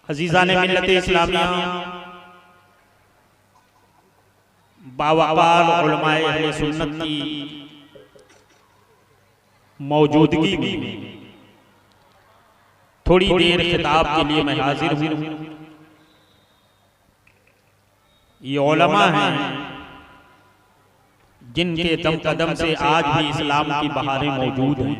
अजीज़ान मिल्लत इस्लामिया, बावकार उलमाए अहले सुन्नत की मौजूदगी में थोड़ी देर खिताब के लिए मैं हाजिर हूँ। ये उलमा हैं जिनके दम कदम से आज भी इस्लाम की बहारें मौजूद हैं।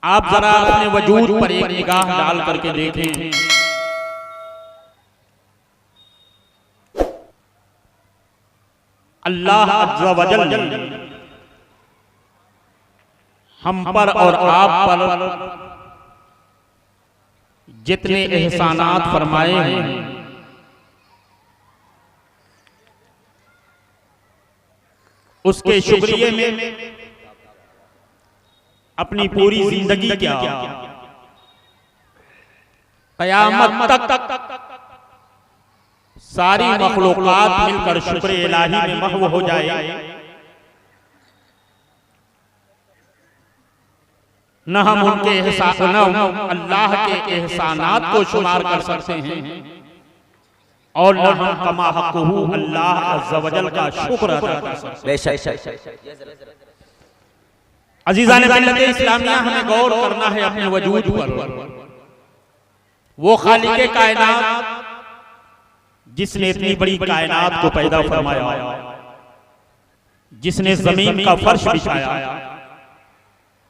आप जरा अपने वजूद पर एक निगाह डाल करके देखें। अल्लाह अज़्ज़ा वजल हम पर और आप पर जितने एहसानात फरमाए हैं, उसके शुक्रिया में अपनी पूरी जिंदगी क्या क़यामत तक सारी मखलूक़ात मिलकर शुक्र इलाही में महव हो जाए, न हम उनके एहसान अल्लाह के एहसानात को शुमार कर सकते हैं और न हम कमा हक़्क़ुहु अल्लाह अज़्ज़ा वजल का शुक्र अदा कर सकते हैं। अज़ीज़ान मिल्लत इस्लामिया, हमें गौर करना है अपने वजूद पर। वो खालिक़े कायनात जिसने इतनी बड़ी कायनात को पैदा फरमाया, जिसने जमीन का फर्श बिछाया,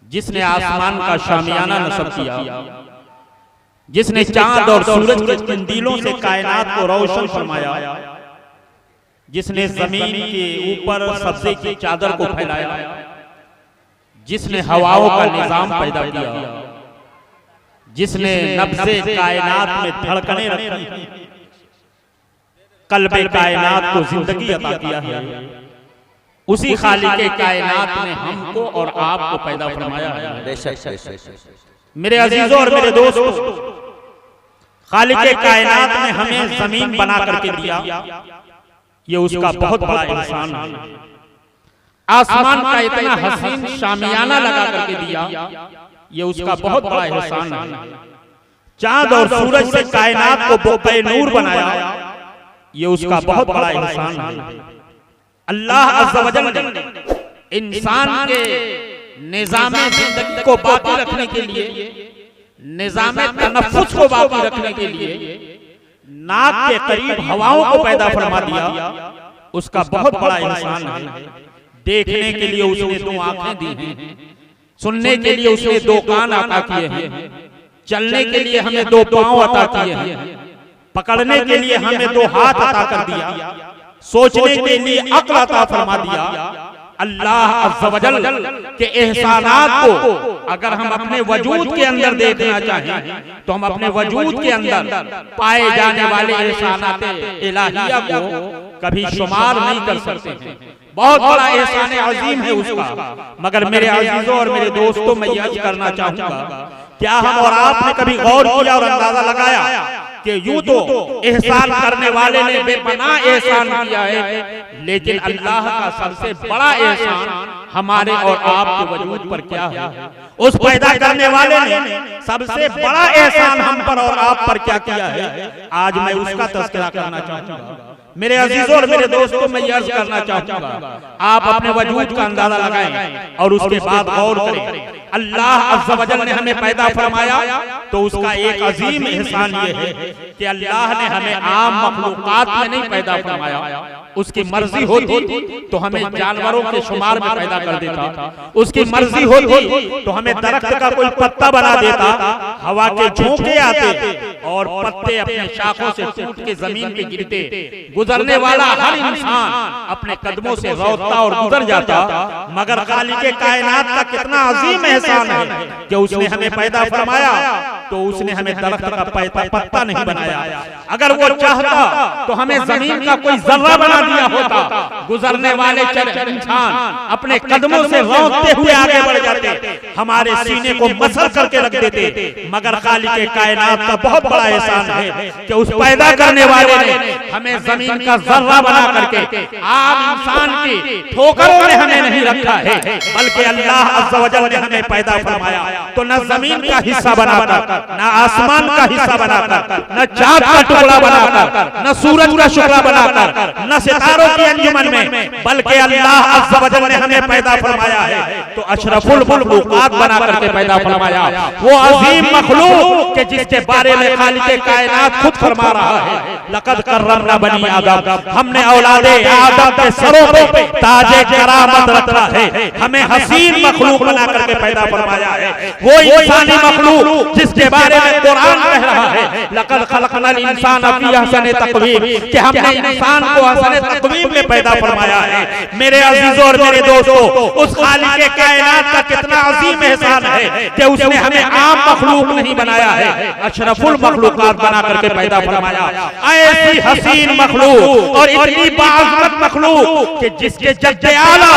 जिसने आसमान का शामियाना नस्ब किया, जिसने चांद और सूरज के कंदीलों से कायनात को रोशन फरमाया, जिसने जमीन के ऊपर सब्ज़े की चादर को फैलाया, जिसने हवाओं का निजाम पैदा किया, जिसने नब्ज़े कायनात में धड़कने रखी, कल्बे कायनात को जिंदगी अता किया है, उसी खालिक़े कायनात ने हमको और आपको पैदा फरमाया है। मेरे अजीजों और मेरे दोस्तों, खालिक़े कायनात ने हमें जमीन बना करके दिया, ये उसका बहुत बड़ा एहसान है। आसमान का इतना हसीन शामियाना लगा करके दिया, ये उसका बहुत बड़ा एहसान है। चांद और सूरज से कायनात को बोक़े नूर बनाया, ये उसका बहुत बड़ा एहसान है। अल्लाह अज़्ज़ा वजल ने इंसान के निज़ामे ज़िंदगी को बाकी रखने के लिए, निज़ामे तनफ्फुस को बाकी रखने के लिए नाक के करीब हवाओं को पैदा फरमा दिया, उसका बहुत बड़ा एहसान है। देखने के लिए उसने दो आंखें दी हैं, सुनने के लिए उसने दो कान अता किए हैं, चलने के लिए हमें दो पांव अता किए हैं, पकड़ने के लिए हमें दो हाथ अता कर दिया, सोचने के लिए अक्ल अता फरमा दिया। अल्लाह अज़्ज़ा वजल के एहसानात को अगर हम अपने वजूद के अंदर देखना चाहें तो हम अपने वजूद के अंदर पाए जाने वाले एहसानात इलाहिया को कभी शुमार नहीं कर सकते हैं। बहुत बड़ा एहसान अजीम है उसका। मगर मेरे अजीजों और मेरे दोस्तों, मैं ये अर्ज करना चाहूंगा, क्या हम और आपने कभी गौर किया और अंदाजा लगाया कि यूं तो एहसान करने वाले ने बेपनाह एहसान किया है, लेकिन अल्लाह का सबसे बड़ा एहसान हमारे और आपके वजूद पर क्या है? उस पैदा करने वाले ने सबसे बड़ा एहसान हम पर और आप पर क्या किया है? आज मैं उसका तज़किरा करना चाहूंगा। मेरे अजीजों और मेरे दोस्तों, मैं ये अर्ज करना चाहूंगा, आप अपने वजूद का अंदाजा लगाएं और उसके बाद गौर करें। अल्लाह अज़्ज़ा वजल ने हमें पैदा फरमाया तो उसका एक अजीम एहसान ये है कि अल्लाह ने हमें आम मखलूक़ात में नहीं पैदा फरमाया। उसकी मर्जी होती तो हमें जानवरों के शुमार में पैदा कर देता, उसकी मर्जी होती तो हमें दरख्त का कोई पत्ता बना देता, हवा के झोंके आते और पत्ते अपने शाखों से टूट के जमीन पे गिरते, गुजरने वाला हर इंसान अपने कदमों से रोता और गुजर जाता। मगर खालिक़े कायनात का कितना अजीम एहसान है कि उसने हमें पैदा फरमाया तो उसने हमें दरख्त का पत्ता नहीं बनाया। अगर वो चाहता तो हमें जमीन का कोई जर्रा बना दिया होता। गुजरने वाले इंसान अपने कदमों से रौंदते हुए आगे बढ़ जाते, हमारे सीने को मसल करके रख देते। मगर खालिक कायनात का बहुत बड़ा एहसान है कि उस पैदा करने वाले ने हमें जमीन का जर्रा बना करके आम इंसान की ठोकरों में हमें नहीं रखा है, बल्कि अल्लाह अज़्ज़ व जल ने हमें पैदा फरमाया तो न जमीन का हिस्सा बनाकर, न आसमान का हिस्सा बनाकर, न चांद का टुकड़ा बनाकर, न सूरज का शुक्ला बनाकर, न सितारों की अंजुमन में, बल्कि अल्लाह अज़्ज़ व जल ने हमें पैदा फरमाया है तो अशरफुल मखलूक़ात बना करके पैदा फरमाया। वो अजीम मखलूक के जिसके बारे में खालिक कायनात खुद फरमा रहा है, लक़द कर्रमना बनी आदम, हमने औलादे आदम के सरों पे ताजे करामत रखा है, हमें हसीन मखलूक बना करके पैदा फरमाया है। वो इंसानी मखलूक जिसके बारे में कुरान कह रहा है, लक़द खलक़नल इंसान फी अहसनि तक़वीम, कि हमने इंसान को हसन तक़वीम में पैदा फरमाया है। मेरे अजीजों और मेरे दोस्तों, उस खालिक कायनात का कितना अजीम एहसान है कि उसने हमें आम मखलूक नहीं बनाया है, अशरफुल मखलूकात बना करके पैदा फरमाया। ऐसी हसीन मखलूक और इतनी बाअज़मत मखलूक कि जिसके जद्दे आला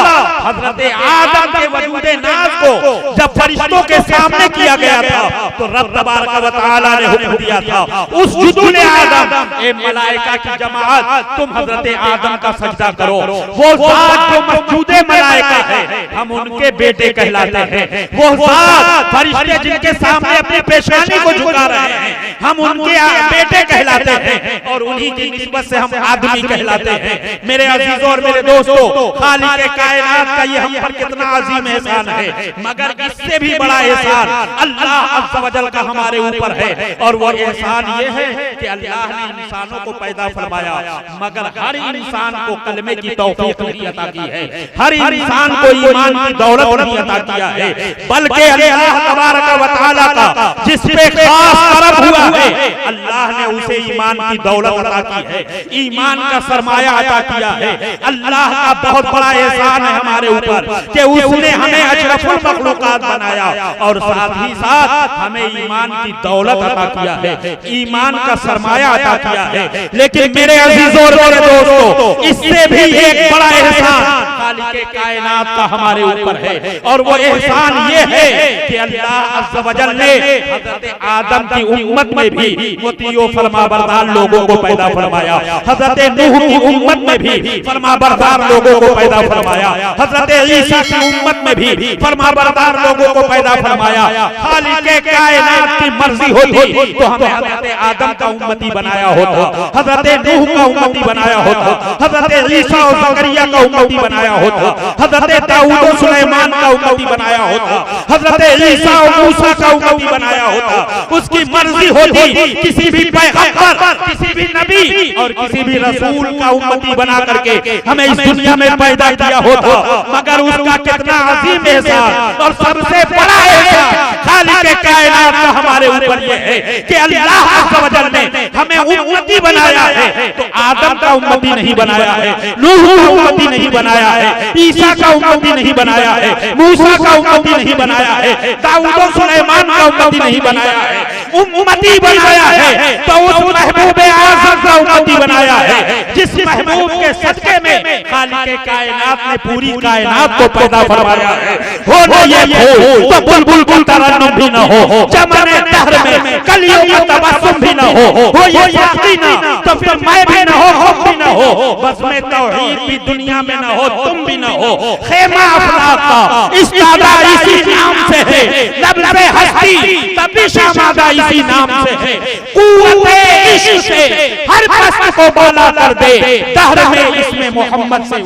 हज़रत आदम के वजूदे नाज़ को जब फरिश्तों के सामने किया गया था तो रब तबारक व तआला ने हुक्म दिया था, उस जुदूने आदम, ए मलाइका की जमात, तुम हज़रत आदम का सजदा करो। वो ज़ात जो मौजूदे मलाइका है, हम उनके बेटे कहलाते हैं। वो ज़ात फरिश्ते जिनके सामने अपनी पेशानी को झुका रहे हैं, हम उनके बेटे कहलाते हैं और उन्हीं की निस्बत से हम आदमी कहलाते हैं। मेरे अजीजों और मेरे दोस्तों, खालिक कायनात का ये हम पर कितना अजीम एहसान है, मगर इससे भी बड़ा एहसान अल्लाह अज़्ज़ व जल का हमारे ऊपर है। और वो एहसान ये है कि अल्लाह ने इंसानों को पैदा फरमाया, मगर हर इंसान को कलमे की तौफीक नहीं अता की है, हर इंसान को ईमान की दौलत नहीं अता किया है, बल्कि अल्लाह तबारक व तआला का जिस पे खास करम हुआ है, अल्लाह ने उसे ईमान की दौलत अता की है, ईमान का सरमाया अता किया है। अल्लाह का बहुत बड़ा एहसान है हमारे ऊपर कि उसने हमें अशरफुल मखलूकात बनाया और साथ ही साथ हमें ईमान की दौलत अता किया है, ईमान का सरमाया अता किया है। लेकिन मेरे अजीजों और मेरे दोस्तों, इससे भी एक बड़ा एहसान खालिक कायनात का हमारे ऊपर है, और वो एहसान ये है कि अल्लाह अज़्ज़ व जल ने हज़रत आदम की उम्मत में भी मुतियो फरमाबरदार लोगों को पैदा फरमाया, हज़रत नूह की उम्मत में भी फरमाबरदार लोगों को पैदा फरमाया, हज़रत ईसा की उम्मत में भी फरमाबरदार लोगों को पैदा फरमाया। खालिक कायनात की मर्जी होती तो हमें हज़रत आदम का उम्मती बनाया होता, हज़रत नूह का उम्मती बनाया होता, हज़रत ईसा और ज़करिया का उम्मती बनाया होता, हज़रत दाऊद और सुलेमान का उम्मती बनाया होता, हज़रत ईसा और मूसा का उम्मती बनाया होता। उसकी मर्जी होती किसी भी पैगंबर, किसी भी नबी और किसी भी रसूल का उम्मती बना करके हमें इस दुनिया में पैदा किया होता, मगर उसका कितना अजीम एहसान और सबसे बड़ा एहसान खालिक कायनात का हमारे ऊपर ये है कि अल्लाह अज़्ज़ व जल ने हमें उम्मती बनाया है। तो आदम का उम्मती नहीं बनाया है, नूह का उम्मती नहीं बनाया है, ईसा का उम्मती नहीं बनाया है, मूसा का उम्मती नहीं बनाया है, दाऊद और सुलेमान का उम्मती नहीं बनाया है, उम्मती बनाया है तो उस महबूब आज़म का उम्मती बनाया है जिस महबूब के सदके में खालिक कायनात ने पूरी कायनात को पैदा फरमाया है। हो न ये फूल तो बुलबुल की तरन्नुम भी न हो, चमने दहर में कलियों का तबस्सुम भी न हो ये साकी ना तो फिर मैं भी न हो, हम भी न हो, बस में तौहीद भी दुनिया में न हो, तुम भी न हो। खेमा अफलाक का इस्तादा इसी नाम से है, लब पे हस्ती तभी शामादा इसी नाम से है, कुव्वते इश्क से हर पस्त को बोला कर दे, दहर में इसमें मोहम्मद से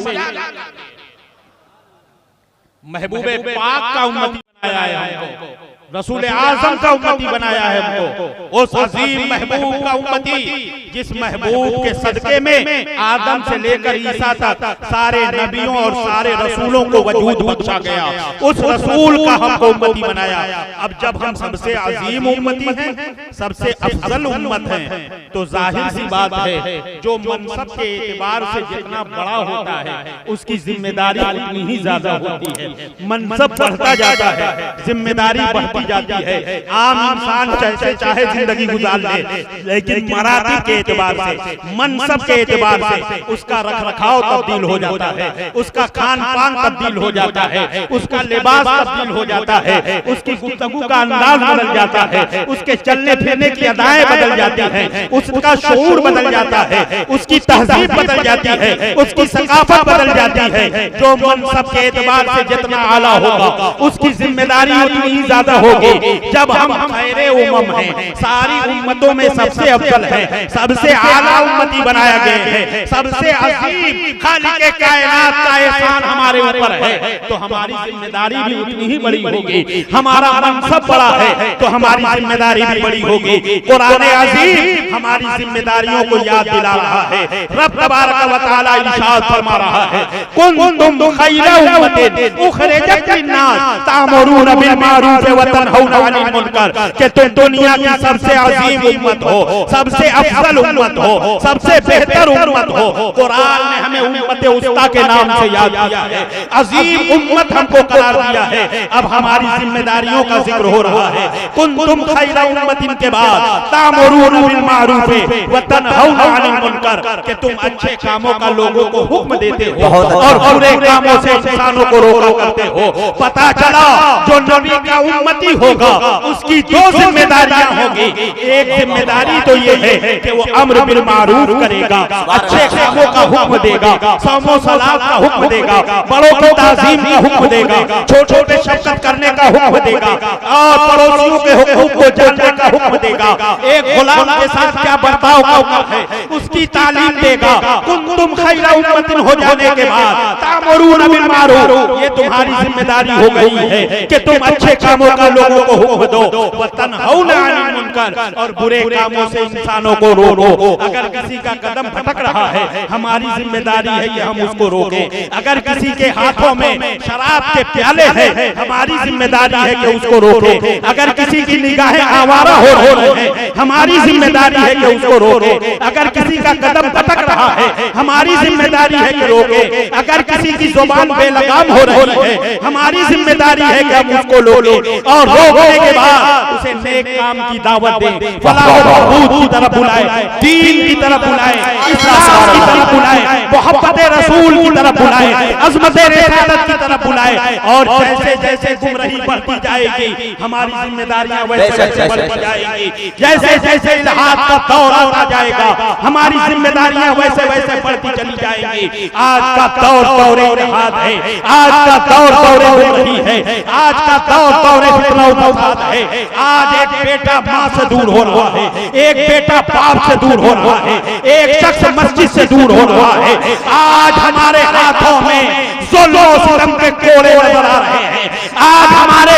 महबूबे पाक का उम्मती बनाया है हमको, रसूल आज़म का उम्मती बनाया है हमको, उस अजीम महबूब का उम्मती जिस महबूब के सदके में आदम से लेकर ईसा तक सारे नबियों और सारे रसूलों को वजूद बख्शा गया, उस रसूल का हमको उम्मती बनाया। अब जब हम सबसे अजीम उम्मती हैं, सबसे अफजल उम्मत हैं, तो जाहिर सी बात है जो मनसब के एतबार से जितना बड़ा होता है उसकी जिम्मेदारी उतनी ही ज्यादा होती है। मनसब बढ़ता जाता है, जिम्मेदारी बढ़ती जाती है। आम इंसान जैसे चाहे जिंदगी गुजार ले, लेकिन मराती के एतबार से, मनसब के एतबार से उसका रखरखाव तब्दील हो जाता है, उसका खान पान तब्दील हो जाता है, उसका लिबास तब्दील हो जाता है, उसकी गुफ्तगू का अंदाज बदल जाता है, उसके चलने फिरने की अदाएं बदल जाती हैं, उसका शऊर बदल जाता है, उसकी तहजीब बदल जाती है, उसकी सकाफत बदल जाती है। जो मनसब के एतबार से जितना आला होगा उसकी जिम्मेदारी उतनी ही ज्यादा होगी। जब हम खैरे उम्मम हैं, सारी उम्मतों में सबसे अफजल है, सबसे आला उम्मती बनाया गया है, सबसे अजीम खालिक कायनात का एहसान हमारे ऊपर है, तो हमारी जिम्मेदारी भी उतनी ही बड़ी होगी। हमारा मनसब बड़ा है तो हमारी जिम्मेदारी भी बड़ी होगी। कुरान अजीम हमारी जिम्मेदारियों को याद दिला रहा है। रब तबारक व तआला इरशाद फरमा रहा है, कुंतुम खैरा उम्मतिन उखरिजत लिन्नास तामुरून बिल मारूफ व तनहौना अनिल मुनकर, कि तुम दुनिया की सबसे अजीम उम्मत हो, सबसे अफजल उम्मत हो, सबसे बेहतर उम्मत हो। कुरान ने हमें उम्मत उस्ता के नाम से याद किया है, अजीम उम्मत हमको करार दिया है। अब हमारी जिम्मेदारियों का जिक्र हो रहा है। कुंतुम खैरा उम्मतिन के बाद तामुरून बिल मारूफ व तनहौना अनिल मुनकर, कि तुम अच्छे कामों का लोगों को हुक्म देते हो और बुरे कामों से इंसानों को रोका करते हो। पता चला जो नबी का उम्मती होगा उसकी दो जिम्मेदारियां होगी। एक जिम्मेदारी तो ये है कि वो अम्र बिल मारूफ करेगा, अच्छे कामों का हुक्म देगा, सौमो सलात का हुक्म देगा, बड़ों की ताज़ीम का हुक्म देगा, छोटे शफकत करने का हुक्म देगा और पड़ोसियों के हुक्म को जानने का हुक्म देगा। एक गुलाम के साथ क्या बर्ताव करना है उसकी तालीम देगा। कुंतुम खैरा उम्मतिन हो जाने के बाद तामुरून बिल मारूफ, ये तुम्हारी जिम्मेदारी हो गई है कि तुम अच्छे कामों का लोगों को हुक्म दो, व तनहौना अनिल मुनकर, और बुरे कामों से इंसानों को रोको। अगर किसी का कदम भटक रहा है हमारी जिम्मेदारी है कि हम उसको रोकें। अगर किसी के हाथों में शराब के प्याले हैं हमारी जिम्मेदारी है कि उसको रोकें। अगर किसी की निगाहें आवारा हो रही हैं हमारी जिम्मेदारी है कि उसको रोकें। अगर किसी का कदम भटक रहा है हमारी जिम्मेदारी है कि रोकें। अगर किसी की जुबान बेलगाम हो रही है हमारी जिम्मेदारी है कि हम उसको रोकें और रोकने के बाद उसे नेक काम की दावत दें, फलाह व बहबूद की तरफ बुलाएं, दीन की तरफ बुलाएं, इस्लाम की तरफ बुलाएं, मोहब्बत रसूल की तरफ बुलाएं, अज़मत रिसालत की तरफ बुलाएं। और जैसे जैसे गुमराही बढ़ती जाएगी हमारी जिम्मेदारियां वैसे वैसे बढ़ती जाएगी। जैसे जैसे इल्हाद का दौर आता जाएगा हमारी जिम्मेदारियां वैसे वैसे बढ़ती चली जाएंगी। आज का दौर दौरे इल्हाद है, आज का दौर दौरे गुमराही है, आज का दौर दौरे फितना व फसाद है। आज एक बेटा माँ से दूर हो रहा है, एक बेटा बाप से दूर हो रहा है, एक शख्स मस्जिद से दूर हो रहा है। आज हमारे हाथों में जुल्म और सितम के कोड़े नजर आ रहे हैं। आज हमारे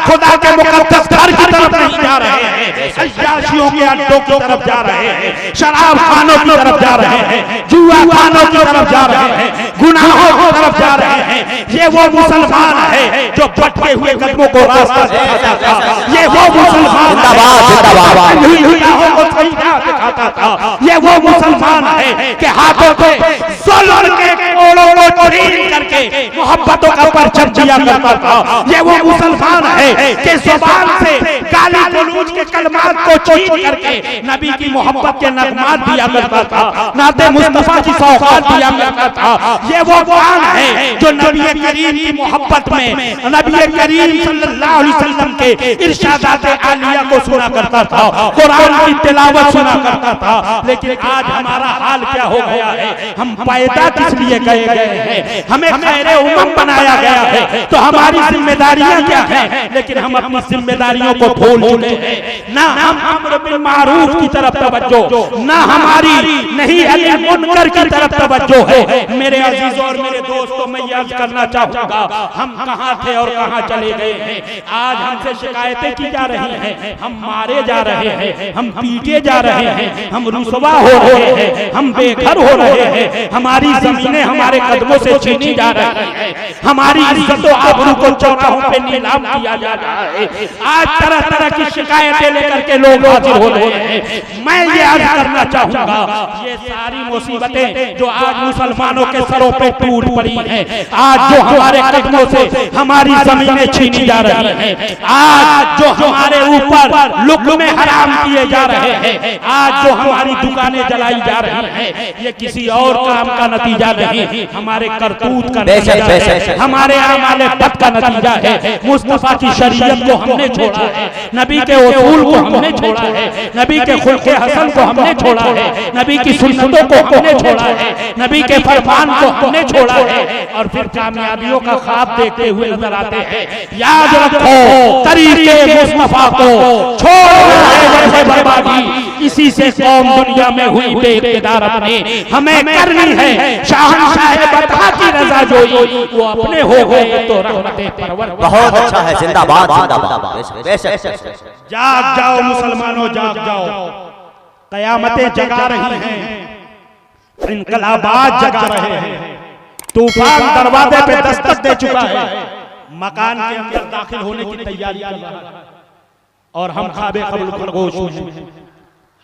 खुदा के मुकद्दस घर की तरफ नहीं जा रहे हैं, अय्याशियों के अड्डों की तरफ जा रहे हैं, शराब खानों की तरफ जा रहे हैं, जुआ खानों की तरफ जा रहे हैं, गुनाहों की तरफ जा रहे हैं। ये वो मुसलमान है जो भटके हुए कदमों को रास्ता दिखाता था। ये वो मुसलमान दिखाता था। ये वो मुसलमान है कि हाथों पे जुल्म के कोड़ों को छीन करके मोहब्बतों का परचम दिया करता था। ये वो मुसलमान है कि जुबान से गाली गलौज के कलमात को छीन करके नबी की मोहब्बत के नगमात दिया करता था, नाते मुस्तफा की सौगात दिया करता था। ये वो कान है जो नबी करीम की मोहब्बत में नबी करीम सल्लल्लाहु अलैहि वसल्लम के इरशादात आलिया को सुना करता था, कुरान की तिलावत सुना करता था। लेकिन आज हमारा हाल क्या हो गया है? हम पैदा किस लिए गए हैं? हमें खैरे उम्मम बनाया गया है तो हमारी जिम्मेदारियां क्या हैं? लेकिन हम अपनी जिम्मेदारियों को भूल चुके हैं, ना हम अम्र बिल मारूफ की तरफ तवज्जो, ना हमारी नहीं अनिल मुनकर की तरफ तवज्जो है। मेरे अजीजों और मेरे दोस्तों, मैं ये अर्ज करना चाहूंगा, हम कहां थे और कहां चले गए हैं। आज हमसे शिकायतें की जा रही हैं, हम मारे जा रहे हैं, हम पीटे जा रहे हैं, हम रुसवा हो रहे हैं, हम बेघर हो रहे हैं, हमारी जमीनें हमारे कदमों से छीनी जा रही है, हमारी इज्जत और आबरू को चौराहों पे नीलाम किया जा रहा है। आज तरह तरह की शिकायतें लेकर के लोग हाजिर हो रहे हैं। मैं ये अर्ज करना चाहूंगा, ये सारी मुसीबतें जो आज मुसलमानों के सरों पे टूट पड़ी हैं, आज जो हमारे कदमों से हमारी जमीनें छीनी जा रही हैं, आज जो हमारे ऊपर लुक्मे हराम किए जा रहे हैं, आज जो हमारी दुकानें जलाई जा रही हैं, ये किसी और काम का नतीजा नहीं, हमारे करतूत का नतीजा है, हमारे आमाले बद का नतीजा है। मुस्तफा की शरीयत को हमने छोड़ा है, नबी के उसूल को हमने छोड़ा है, नबी के खुल्के हसन को हमने छोड़ा है, नबी की सुन्नतों को हमने छोड़ा है, नबी के फरमान को हमने छोड़ा है, और फिर कामयाबियों का ख्वाब देखते हुए नजर आते हैं। याद रखो, तरीके मुस्तफा को छोड़ बर्बादी, इसी से कौम दुनिया में हुई बेइक़्तिदार। अपने हमें करनी है शहंशाह बता की रजा जोई, वो अपने हो गए तो रहमते परवर। बहुत अच्छा है, जिंदाबाद जिंदाबाद। जाग जाओ मुसलमानों, जाग जाओ, कयामतें जगा रही हैं, इनकलाबात जगा रहे हैं, तूफान दरवाजे पे दस्तक दे चुका है, मकान के अंदर दाखिल होने की तैयारी कर रहा है, और हम ख्वाबे खबरगोश हैं।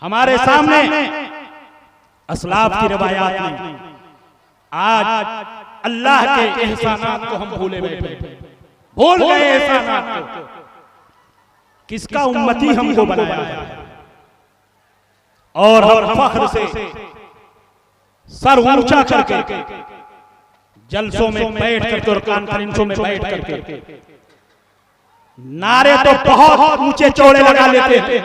हमारे सामने असलाफ की रिवायात में आज अल्लाह के एहसानात को हम भूले बैठे, भूल गए एहसानात को। किसका उम्मती हमको बनाया है, और हम फख्र से सर ऊंचा करके जलसों में बैठ करके और कॉन्फ्रेंसों में बैठ करके नारे तो बहुत ऊंचे चौड़े लगा लेते हैं।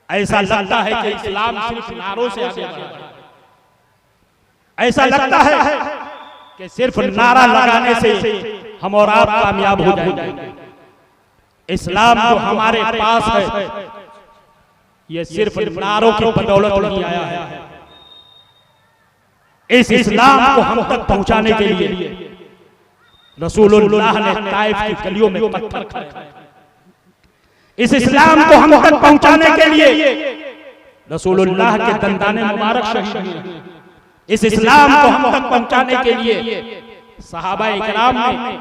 ऐसा लगता है कि इस्लाम सिर्फ नारों से आगे बढ़ा है, ऐसा लगता है कि सिर्फ नारा लगाने से हम और आप कामयाब हो जाएंगे। इस्लाम जो हमारे पास है, ये सिर्फ नारों की बदौलत नहीं आया है। इस इस्लाम को हम तक पहुंचाने के लिए रसूलुल्लाह ने ताइफ की गलियों में पत्थर खाए। इस इस्लाम को हम तक पहुंचाने के लिए रसूलुल्लाह के दंदाने मुबारक शहीद हुए। इस इस्लाम को हम तक पहुंचाने के लिए सहाबा इकराम ने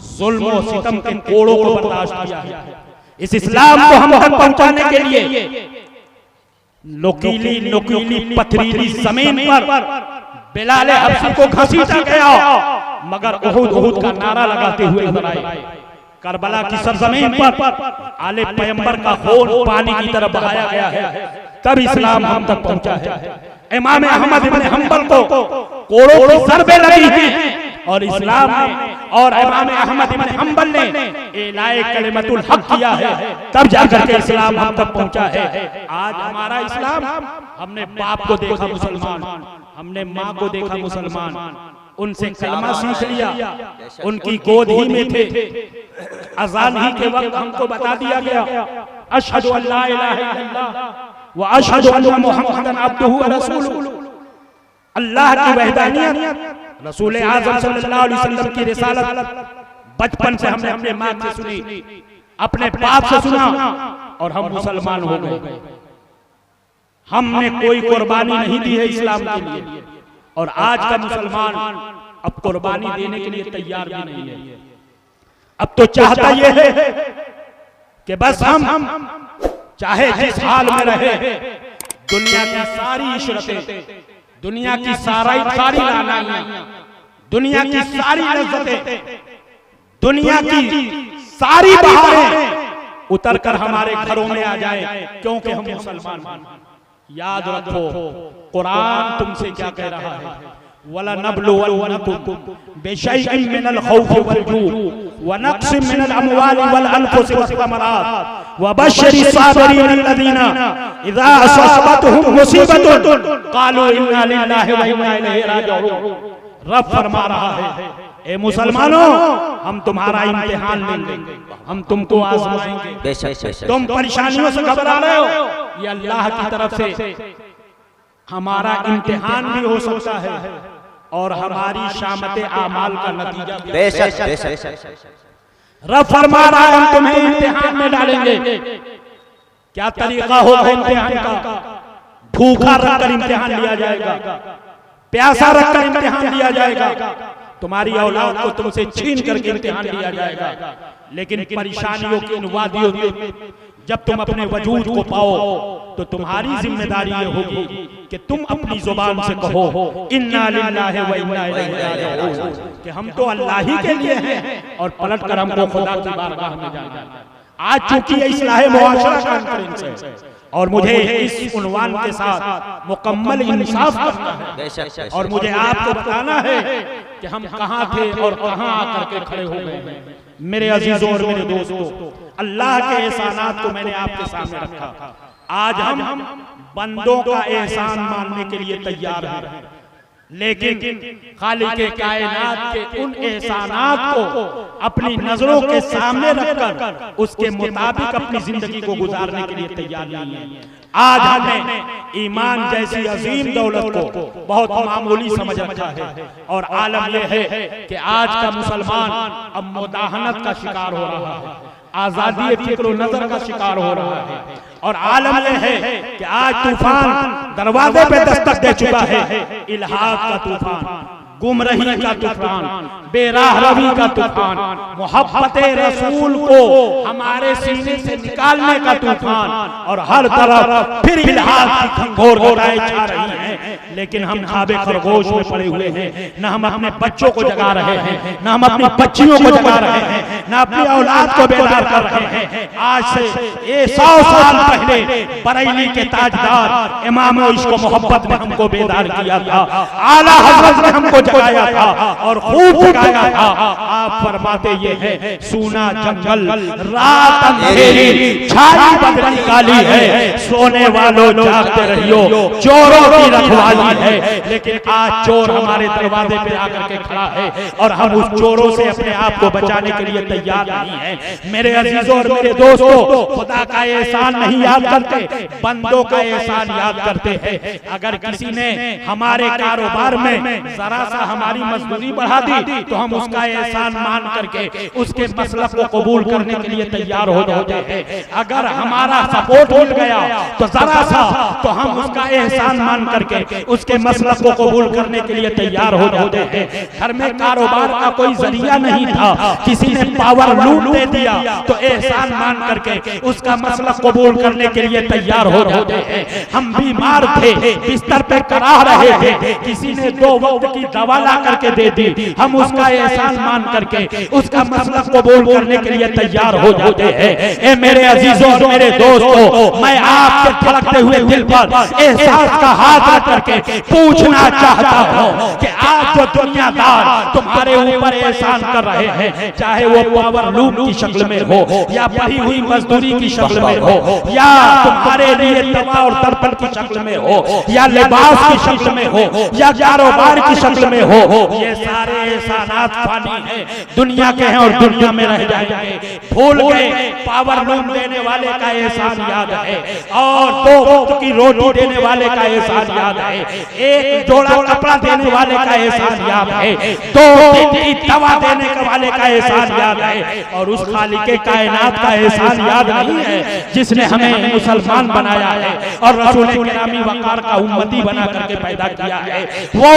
जुल्म और सितम के कोड़ों को बर्दाश्त किया है। इस इस्लाम को हम तक पहुंचाने के लिए नुकीली नुकीली पथरीली जमीन पर बिलाल हबशी को घसीटा गया, मगर उहुद उहुद का नारा लगाते हुए नजर आए। करबला की सरजमीन पर आले पैगंबर का खून पानी की तरह बहाया गया है, तब इस्लाम हम तक पहुंचा है। इमाम अहमद इब्न हंबल को कोड़ों की ज़रबें लगी हैं, और इस्लाम ने और इमाम अहमद इब्न हंबल ने इलाए कलिमतुल हक किया है, तब जाकर के इस्लाम हम तक पहुंचा है। आज हमारा इस्लाम, हमने बाप को देखा मुसलमान, हमने माँ को देखा मुसलमान, उनसे कलमा सीख लिया, उनकी गोद ही में थे, अजान ही के वक्त हमको बता दिया गया अशहदु अल्ला इलाहा इल्लल्लाह व अशहदु अन्ना मुहम्मदन अब्दुहु व रसूलुहु। अल्लाह की वहदानियत, रसूल आज़म सल्लल्लाहु अलैहि वसल्लम की रिसालत बचपन से हमने अपने माँ से सुनी, अपने बाप से सुना, और हम मुसलमान हो गए। हमने कोई कुर्बानी नहीं दी है इस्लाम के लिए, और आज का मुसलमान अब कुर्बानी देने के लिए तैयार भी नहीं है। अब तो चाहता ये है कि बस हम चाहे जिस हाल में रहे, दुनिया की सारी इशरतें, दुनिया की सारी लानाइयां, दुनिया की सारी लज्जतें, दुनिया की सारी बहारें उतर कर हमारे घरों में आ जाए, क्योंकि हम मुसलमान हैं। याद रखो, कुरान तुमसे क्या कह रहा है, वला नब्लुवन्नकुम बिशैइन मिनल खौफि वल जू व नक्सिम मिनल अमवालि वल अनफुसि वस्समरात व बश्शिरिस साबिरीन अल्लज़ीना इज़ा असाबतहुम मुसीबतुन क़ालू इन्ना लिल्लाहि व इन्ना इलैहि राजिऊन। रब फरमा रहा है, ए मुसलमानों, हम तुम्हारा इम्तिहान लेंगे, हम तुमको आजमाएंगे। तुम परेशानियों से घबरा रहे हो, ये अल्लाह की तरफ से हमारा इम्तिहान भी हो सकता है और हमारी शामत आमाल का नतीजा भी। बेशक रब फरमा रहा है हम तुम्हें इम्तिहान में डालेंगे। क्या तरीका होगा इम्तिहान का? भूखा रखकर इम्तिहान लिया जाएगा, प्यासा रखकर इम्तिहान लिया जाएगा, तुम्हारी औलाद को तुमसे छीन करके इम्तिहान लिया जाएगा। लेकिन परेशानियों की इन वादियों में जब तुम अपने वजूद को पाओ तो तुम्हारी जिम्मेदारी ये होगी कि तुम अपनी जुबान से कहो इन्ना लिल्लाहि व इन्ना इलैहि राजिऊन, कि हम तो अल्लाह ही के लिए हैं और पलट कर हमको खुदा की बारगाह में जाना है। आज चूंकि इस्लाह मुआशरा कॉन्फ्रेंस है और मुझे इस उन्वान के साथ मुकम्मल इंसाफ करना है और मुझे आपको बताना है कि हम कहां थे और कहां आकर के खड़े हो गए हैं। मेरे अजीजों और मेरे दोस्तों, अल्लाह के एहसानात को मैंने आपके सामने रखा। आज हम बंदों का एहसान मानने के लिए तैयार हैं, लेकिन खालिक कायनात के उन एहसानात को अपनी नजरों के सामने रखकर उसके मुताबिक अपनी जिंदगी को गुजारने के लिए तैयार नहीं है। आज हमने ईमान जैसी अजीम दौलत को बहुत मामूली समझ रखा है और आलम यह है कि आज का मुसलमान अब मुदाहनत का शिकार हो रहा है, आजादी फिक्र नजर का शिकार हो रहा है और आलम यह है कि आज तूफान दरवाजे पे दस्तक दे चुका है। इल्हाद का तूफान, गुमराही का तूफान, बेराह रवी का तूफान, मोहब्बत रसूल को हमारे सीने से निकालने का तूफान और हर तरफ फिर इल्हाद की खंघोर गड़ाई जा रही है। लेकिन हम खाबे खरगोश में पड़े हुए हैं, न हम अपने बच्चों को जगा रहे हैं, न हम अपनी बच्चियों को जगा रहे हैं, न अपनी औलाद को बेदार कर रहे हैं। आज से ये 100 साल पहले बरेली के ताजदार इमाम इश्क मोहब्बत ने हमको बेदार किया था, आला हज़रत ने हमको जगाया था और खूब जगाया था। आप फरमाते ये है सूना जंगल रात अंधेरी छाई बदली काली है, सोने वालों जागते रहियो चोरों की रखवाली है। लेकिन आज चोर हमारे दरवाजे पे आकर के खड़ा है और हम उस चोरों से अपने आप को बचाने के लिए तैयार नहीं है। मेरे अजीजों और मेरे दोस्तों, खुदा का एहसान नहीं याद करते, बंदों का एहसान याद करते हैं। अगर किसी ने हमारे कारोबार में जरा सा हमारी मजदूरी बढ़ा दी तो हम उसका एहसान मान करके उसके मसलब को कबूल करने के लिए तैयार हो जाते हैं। अगर हमारा सपोर्ट मिल गया तो जरा सा तो हम उसका एहसान मान करके उसके मसलब को कबूल करने के लिए तैयार हो जाते हैं। घर में कारोबार का कोई जरिया नहीं था, किसी ने पावर लूट दे दिया तो एहसान मान करके उसका मसलब कबूल करने के लिए तैयार हो जाते हैं। हम बीमार थे, बिस्तर पे कराह रहे थे, किसी ने 2 वक्त की दवा ला करके दे दी, हम उसका एहसान मान करके उसका मसलब कबूल करने के लिए तैयार हो जाते हैं। ए मेरे अजीजों और मेरे दोस्तों, मैं आपके धड़कते हुए दिल पर एहसास का हाथ रख करके पूछना चाहता हूं कि आज जो दुनियादार तुम्हारे ऊपर एहसान कर रहे हैं, चाहे वो पावर लूट की शक्ल में हो या बढ़ी हुई मजदूरी की शक्ल में हो या तुम्हारे लिए दवा और दर्पण की शक्ल में हो या लिबास की शक्ल में हो या कारोबार की शक्ल में हो, ये सारे एहसानात फानी हैं, दुनिया के हैं और दुनिया में रह जाएंगे। भूल गए पावर लूट देने वाले का एहसान याद है और 2 वक्त की रोटी देने वाले का एहसान याद है, 1 जोड़ा कपड़ा देने वाले का एहसान याद है, 2 दिन की दवा देने वाले का एहसान याद है और उस खालिक कायनात का एहसान याद नहीं है जिसने हमें मुसलमान बनाया है और रसूल गिरामी वकार का उम्मती बना करके पैदा किया है। वो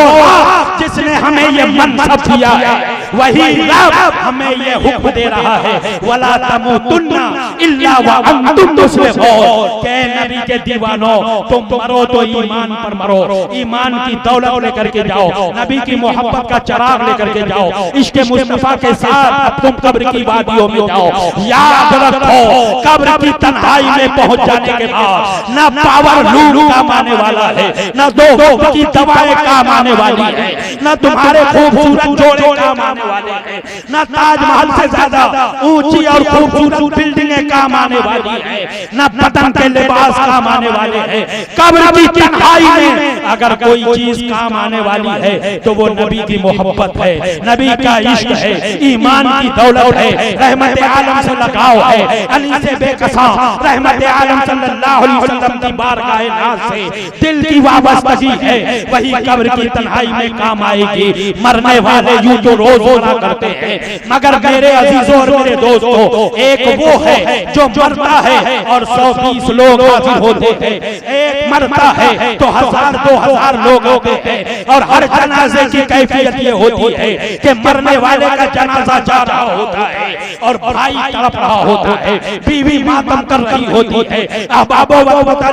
जिसने हमें ये मनसब दिया है, वही रब हमें ये हुक्म दे रहा है वला तमुतुन्ना इल्ला व अंतुम मुस्लिमून। के नबी के दीवानों, तुम मरो तो ईमान पर मरो, ईमान की दौलत लेकर के जाओ, नबी की मोहब्बत का चिराग लेकर के जाओ, इश्क मुस्तफा के साथ अब तुम कब्र की वादियों में जाओ। याद रखो, कब्र की तन्हाई में पहुंच जाने के बाद न पावर लूट काम आने वाला है, न 2 वक्त की दवाएं काम आने वाली है, न तुम्हारे खूबसूरत जोड़े काम आने वाले हैं, न ताजमहल से ज्यादा ऊंची और खूबसूरत बिल्डिंगें काम आने वाली है, न बदन के लिबास काम आने वाले हैं। कब्र की तन्हाई में अगर कोई चीज काम आने वाली है तो वो नबी की मोहब्बत है, नबी का इश्क है, ईमान की दौलत है, रहमत आलम से लगाव है, अली से बेकसा रहमत आलम सल्लल्लाहु अलैहि वसल्लम की बारगाह नाज से दिल की वाबस्तगी है, वही कब्र की तन्हाई में काम आएगी। मरने वाले यूं तो रोज मरा करते हैं, मगर मेरे अजीजों और मेरे दोस्तों, एक वो है जो मरता है और 120 लोग हाजिर होते हैं, एक मरता है तो 1000-2000 लोग होते हैं। और हर जनाजे की कैफियत ये होती है कि मरने वाले का जनाजा जा रहा होता है और भाई तड़प रहा होता है, बीवी मातम कर रही होती है, अहबाबो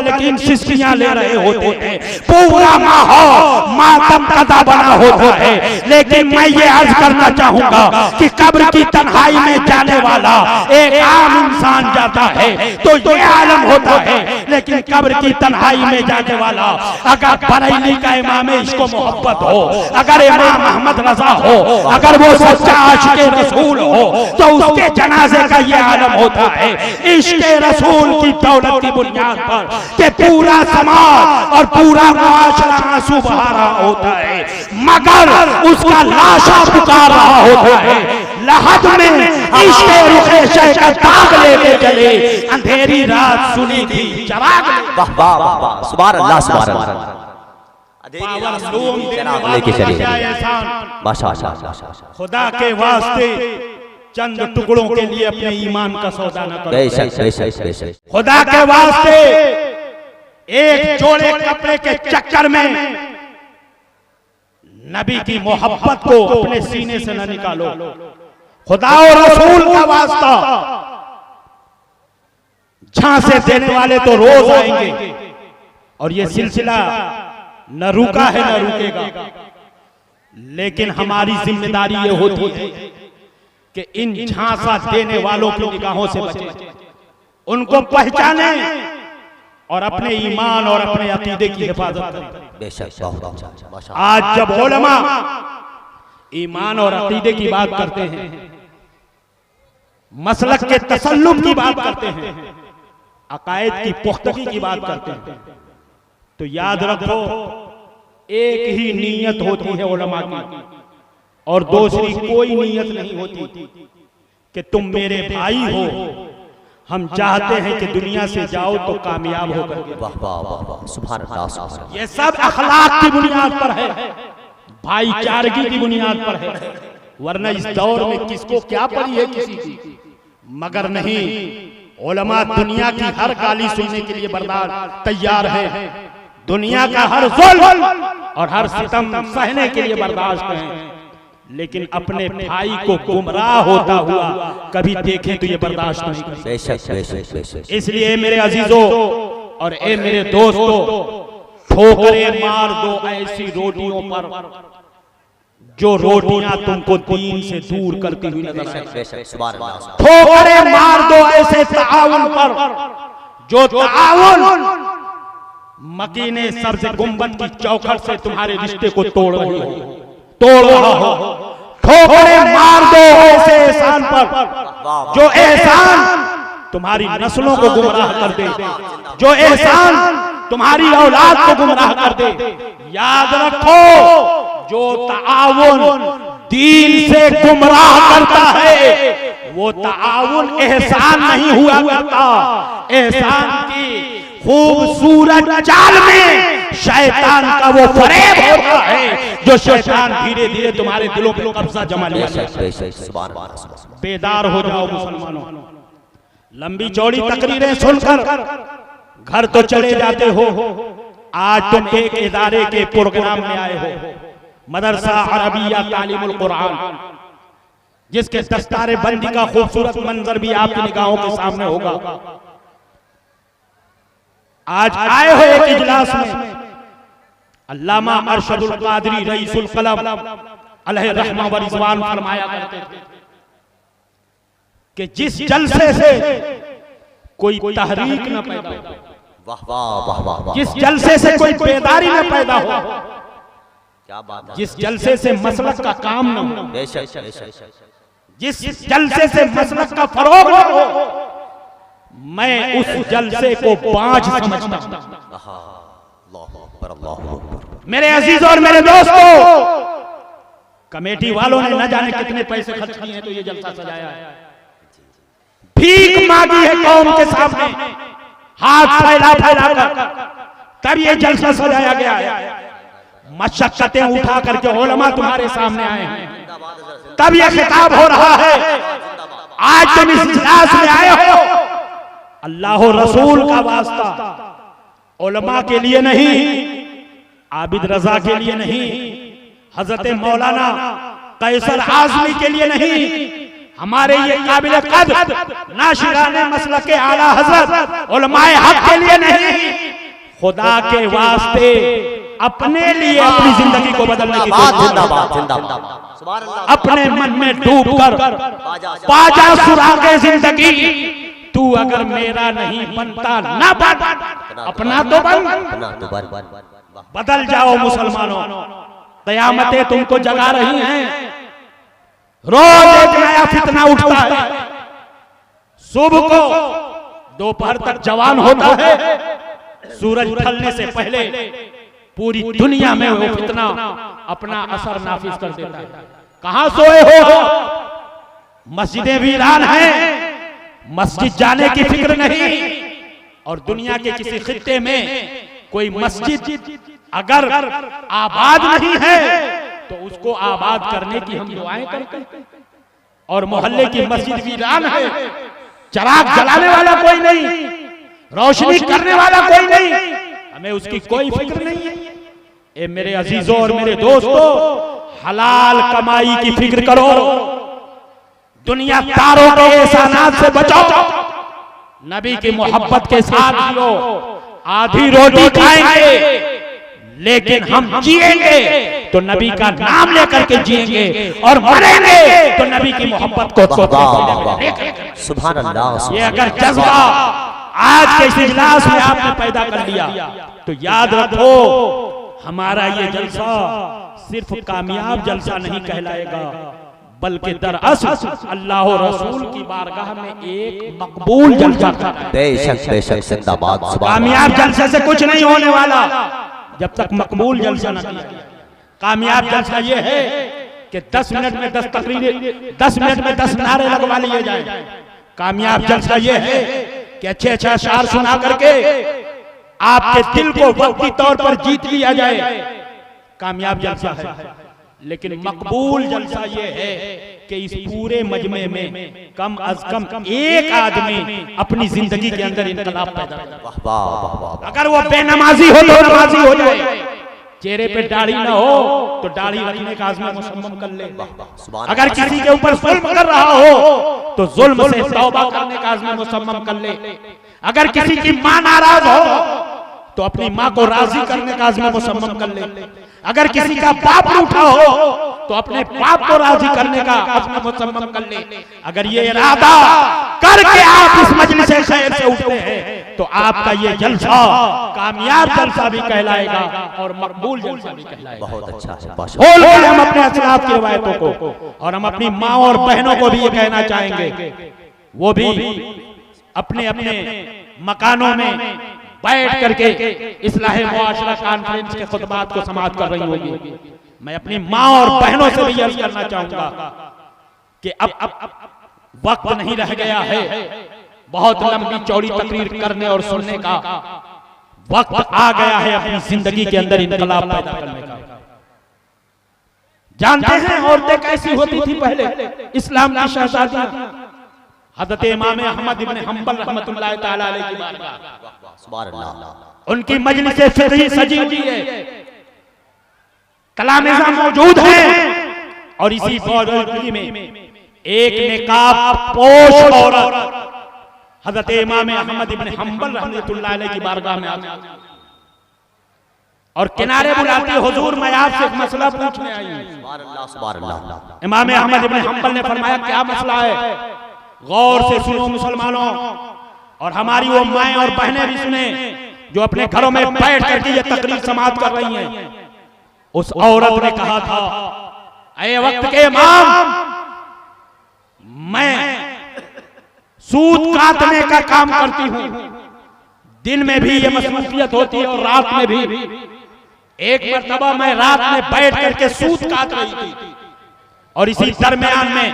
लेकिन शिष्टियां ले रहे होते हैं, पूरा माहौल मातम कदा बना होता है। लेकिन मैं ये अर्ज करना चाहूंगा कि कब्र की तन्हाई में जाने वाला एक आम इंसान जाता है तो ये आलम होता है, लेकिन कब्र की तन्हाई में जाने वाला अगर बरेली का इमाम इसको मोहब्बत हो, अगर इमाम अहमद रजा हो, अगर वो सच्चा आशिक़े रसूल हो तो उसके जनाजे का ये आलम होता है। इश्क़े रसूल की दौलत की बुनियाद पर कि पूरा समाज और पूरा मुआशरा आंसू बहा रहा होता है, मगर उसका लाशा पुकार रहा होता है। लहद में इश्क़े रुखे शह का दाग लेके चले, अंधेरी रात सुनी थी चराग। वाह वाह वाह वाह, सुभान अल्लाह सुभान अल्लाह। लेके चलिए माशाअल्लाह। खुदा के वास्ते चंद टुकड़ों के लिए अपने ईमान का सौदा न करो। बेशक बेशक बेशक। खुदा के वास्ते एक जोड़े कपड़े के चक्कर में नबी की मोहब्बत को अपने सीने से न निकालो। खुदा और रसूल का वास्ता झांसे देने वाले तो रोज आएंगे और ये सिलसिला न रुका है न रुकेगा, लेकिन हमारी जिम्मेदारी ये होती है कि इन झांसा देने वालों की निगाहों से बचें, उनको पहचाने और अपने ईमान और अपने अकीदे की हिफाजत करें। बेशक। आज जब उलमा ईमान और अकीदे की बात करते हैं, मसलक के तसल्लुम की बात करते हैं, अकायद की पुख्तगी की बात करते हैं, तो याद रखो एक ही नीयत होती है उलमा की और दूसरी कोई नीयत नहीं होती कि तुम मेरे भाई हो, हम चाहते हैं कि दुनिया से जाओ तो कामयाब होकर। वाह वाह वाह, सुभान अल्लाह सुभान अल्लाह। ये सब अखलाक की बुनियाद पर है, भाईचारगी की बुनियाद पर है, वरना इस दौर में किसको क्या पड़ी है किसी की, मगर नहीं, उलमा दुनिया की हर गाली सुनने के लिए बर्दाश्त तैयार है, दुनिया का हर जुल्म और हर सितम सहने के लिए बर्दाश्त है, लेकिन अपने भाई को गुमराह होता हुआ कभी देखें तो ये बर्दाश्त नहीं कर सकते। बेशक बेशक बेशक। इसलिए मेरे अजीजों और ए मेरे दोस्तों, ठोकरें मार दो ऐसी रोटियों पर जो रोटियां तुमको दीन से दूर करती हुई नजर आए। ठोकरें मार दो ऐसे ताउन पर जो ताउन मकीने सर से गुंबद की चौखट से तुम्हारे रिश्ते को तोड़ रहा हो। ठोकरें मार दो ऐसे एहसान पर जो एहसान तुम्हारी नस्लों को गुमराह कर दे, जो एहसान तुम्हारी औलाद को गुमराह कर दे। याद रखो, जो ताउन दीन से गुमराह करता है वो ताउन एहसान नहीं हुआ करता। एहसान की खूबसूरत चाल में शैतान का वो फरेब होता है जो शैतान धीरे धीरे तुम्हारे दिलों पे कब्जा जमा लेता है। बेदार हो जाओ मुसलमानों, लंबी चौड़ी तकरीरें सुनकर घर तो चले जाते हो, आज तुम एक इदारे के प्रोग्राम में आए हो, मदरसा अरबिया तालीमुल कुरान, जिसके दस्तारे बंदी का खूबसूरत मंजर भी आपकी निगाहों के सामने होगा। आज आए हो एक इजलास में, अल्लामा अरशदुल कादरी रईसुल कलम अलैहि रहमा व रिज़वान फरमाया करते थे कि जिस जलसे से कोई तहरीक न पैदा हो, वाह वाह वाह वाह, जिस जलसे से कोई बेदारी न पैदा हो, क्या बात, जिस जलसे से मसलक का काम न हो, बेशक बेशक, जिस जलसे से मसलक का फरोग न हो, मैं उस जलसे को बाँझ समझता हूं। मेरे अजीजों और मेरे दोस्तों, कमेटी वालों ने न जाने कितने पैसे खर्च किए हैं तो ये जलसा सजाया है। भीख मांगी है कौम के सामने, हाथ फैला फैला कर, तब ये जलसा सजाया गया है। मशक्कतें उठा करके उलमा तुम्हारे सामने आए हैं, तब ये खिताब हो रहा है। आज तुम इस इजलास में आए हो, अल्लाह और रसूल का वास्ता, उलमा के लिए नहीं, आबिद रजा के लिए नहीं, हजरत मौलाना कैसर आजमी के लिए नहीं, हमारे ये काबिल कद्र नाशिराने मसलक आला हजरत उलमाए हक के लिए नहीं, खुदा के वास्ते अपने लिए अपनी जिंदगी को बदलने की कोशिश, अपने मन में डूब कर बाजा सुरागे जिंदगी, तू अगर मेरा नहीं बनता ना बन, अपना तो बन। बदल जाओ मुसलमानों, कयामतें तुमको जगा रही हैं। रोज एक नया फितना उठता है। सुबह को दोपहर तक जवान होता है, सूरज ढलने से पहले पूरी दुनिया में वो फितना अपना असर नाफिज कर देता है। कहां सोए हो? मस्जिदें वीरान हैं, मस्जिद जाने की फिक्र नहीं। और दुनिया के किसी खित्ते में कोई मस्जिद अगर आबाद नहीं है तो उसको आबाद करने की हम दुआएं करते हैं। और मोहल्ले की मस्जिद वीरान है, चराग जलाने वाला कोई नहीं, रोशनी करने वाला कोई नहीं, हमें उसकी कोई फिक्र नहीं है। ए मेरे अजीजों और मेरे दोस्तों, हलाल कमाई की फिक्र करो, दुनिया तारों के एहसानात से बचो, नबी की मोहब्बत के साथ जियो। आधी रोटी खाएंगे लेकिन हम जिएंगे तो नबी का नाम लेकर के जिएंगे, और मरेंगे तो नबी की मोहब्बत को सुभान अल्लाह। ये अगर जज्बा आज के इस इजलास में आपने पैदा कर लिया तो याद रखो, हमारा ये जलसा सिर्फ कामयाब जलसा नहीं कहलाएगा, बल्कि दरअसल अल्लाह और रसूल की बारगाह में एक मकबूल जलसा था। बेशक बेशक जिंदाबाद। कामयाब जलसे से कुछ नहीं होने वाला जब तक मकबूल जलसा न किया। कामयाब जलसा ये है कि 10 मिनट में 10 तकरीरें, 10 मिनट में 10 नारे लगवा लिए जाए। कामयाब जलसा ये है कि अच्छे अच्छे अशआर सुना करके आपके दिल को वक्ती तौर पर जीत लिया जाए, कामयाब जलसा है। लेकिन मकबूल जलसा ये है कि इस पूरे मजमे में कम अज कम एक आदमी अपनी जिंदगी के अंदर इनकलाब पैदा करे। अगर वो बेनमाजी हो तो नमाजी हो जाए, चेहरे पे दाढ़ी ना हो तो दाढ़ी रखने का आज़म मुसम्मम कर ले। अगर किसी के ऊपर जुल्म कर रहा हो तो जुल्म से तौबा करने का आज़म मुसम्मम कर ले। अगर किसी की मां नाराज हो तो अपनी मां को राजी करने का आज़म मुसम्मम कर ले। अगर किसी का बाप रूठा हो तो अपने बाप को राजी करने का आज़म मुसम्मम कर ले। अगर ये इरादा करके आप इस मजलिस खैर से उठते हैं तो आपका ये जलसा कामयाब जलसा भी कहलाएगा और मकबूल जलसा भी कहलाएगा। बहुत अच्छा बोल के हम अपने असलाफ की रवायतों को और हम अपनी माँ और बहनों को भी ये कहना चाहेंगे, वो भी अपने अपने मकानों में बैठ करके इस्लाह मुआशरा कॉन्फ्रेंस के खुतबात को समाअत कर रही होगी। मैं अपनी माँ और बहनों से भी अर्ज करना चाहूंगा कि अब वक्त नहीं रह गया है बहुत लंबी चौड़ी तकरीर करने और सुनने का, वक्त आ गया है अपनी जिंदगी के अंदर इनकलाब पैदा करने का। जानते हैं औरतें कैसी होती थी पहले? इस्लाम की शहजादियां हज़रत इमाम अहमद इब्न हंबल रहमतुल्लाह तआला अलैहि की बारगाह, उनकी मजलिस फिक़ही सजी हुई है, कलामेज़ा मौजूद है। और इसी मौजूदगी में एक निकाब पोश औरत हज़रत इमाम अहमद इब्न हंबल रहमतुल्लाह अलैहि की बारगाह में आती और किनारे बुलाती, हुजूर मैं आपसे एक मसला पूछने आई हूं। इमाम अहमद इब्न हंबल ने फरमाया, क्या मसला है? गौर से सुनो मुसलमानों, और हमारी वो माएं और बहनें भी सुने जो अपने घरों में बैठ करके ये तकरीर समाअत कर रही हैं। उस औरत ने कहा था, ऐ वक्त के इमाम, मैं सूद काटने का काम करती हूं। दिन में भी ये मसरूफियत होती है और रात में भी। एक मर्तबा मैं रात में बैठ करके सूद काट रही थी और इसी दरमियान में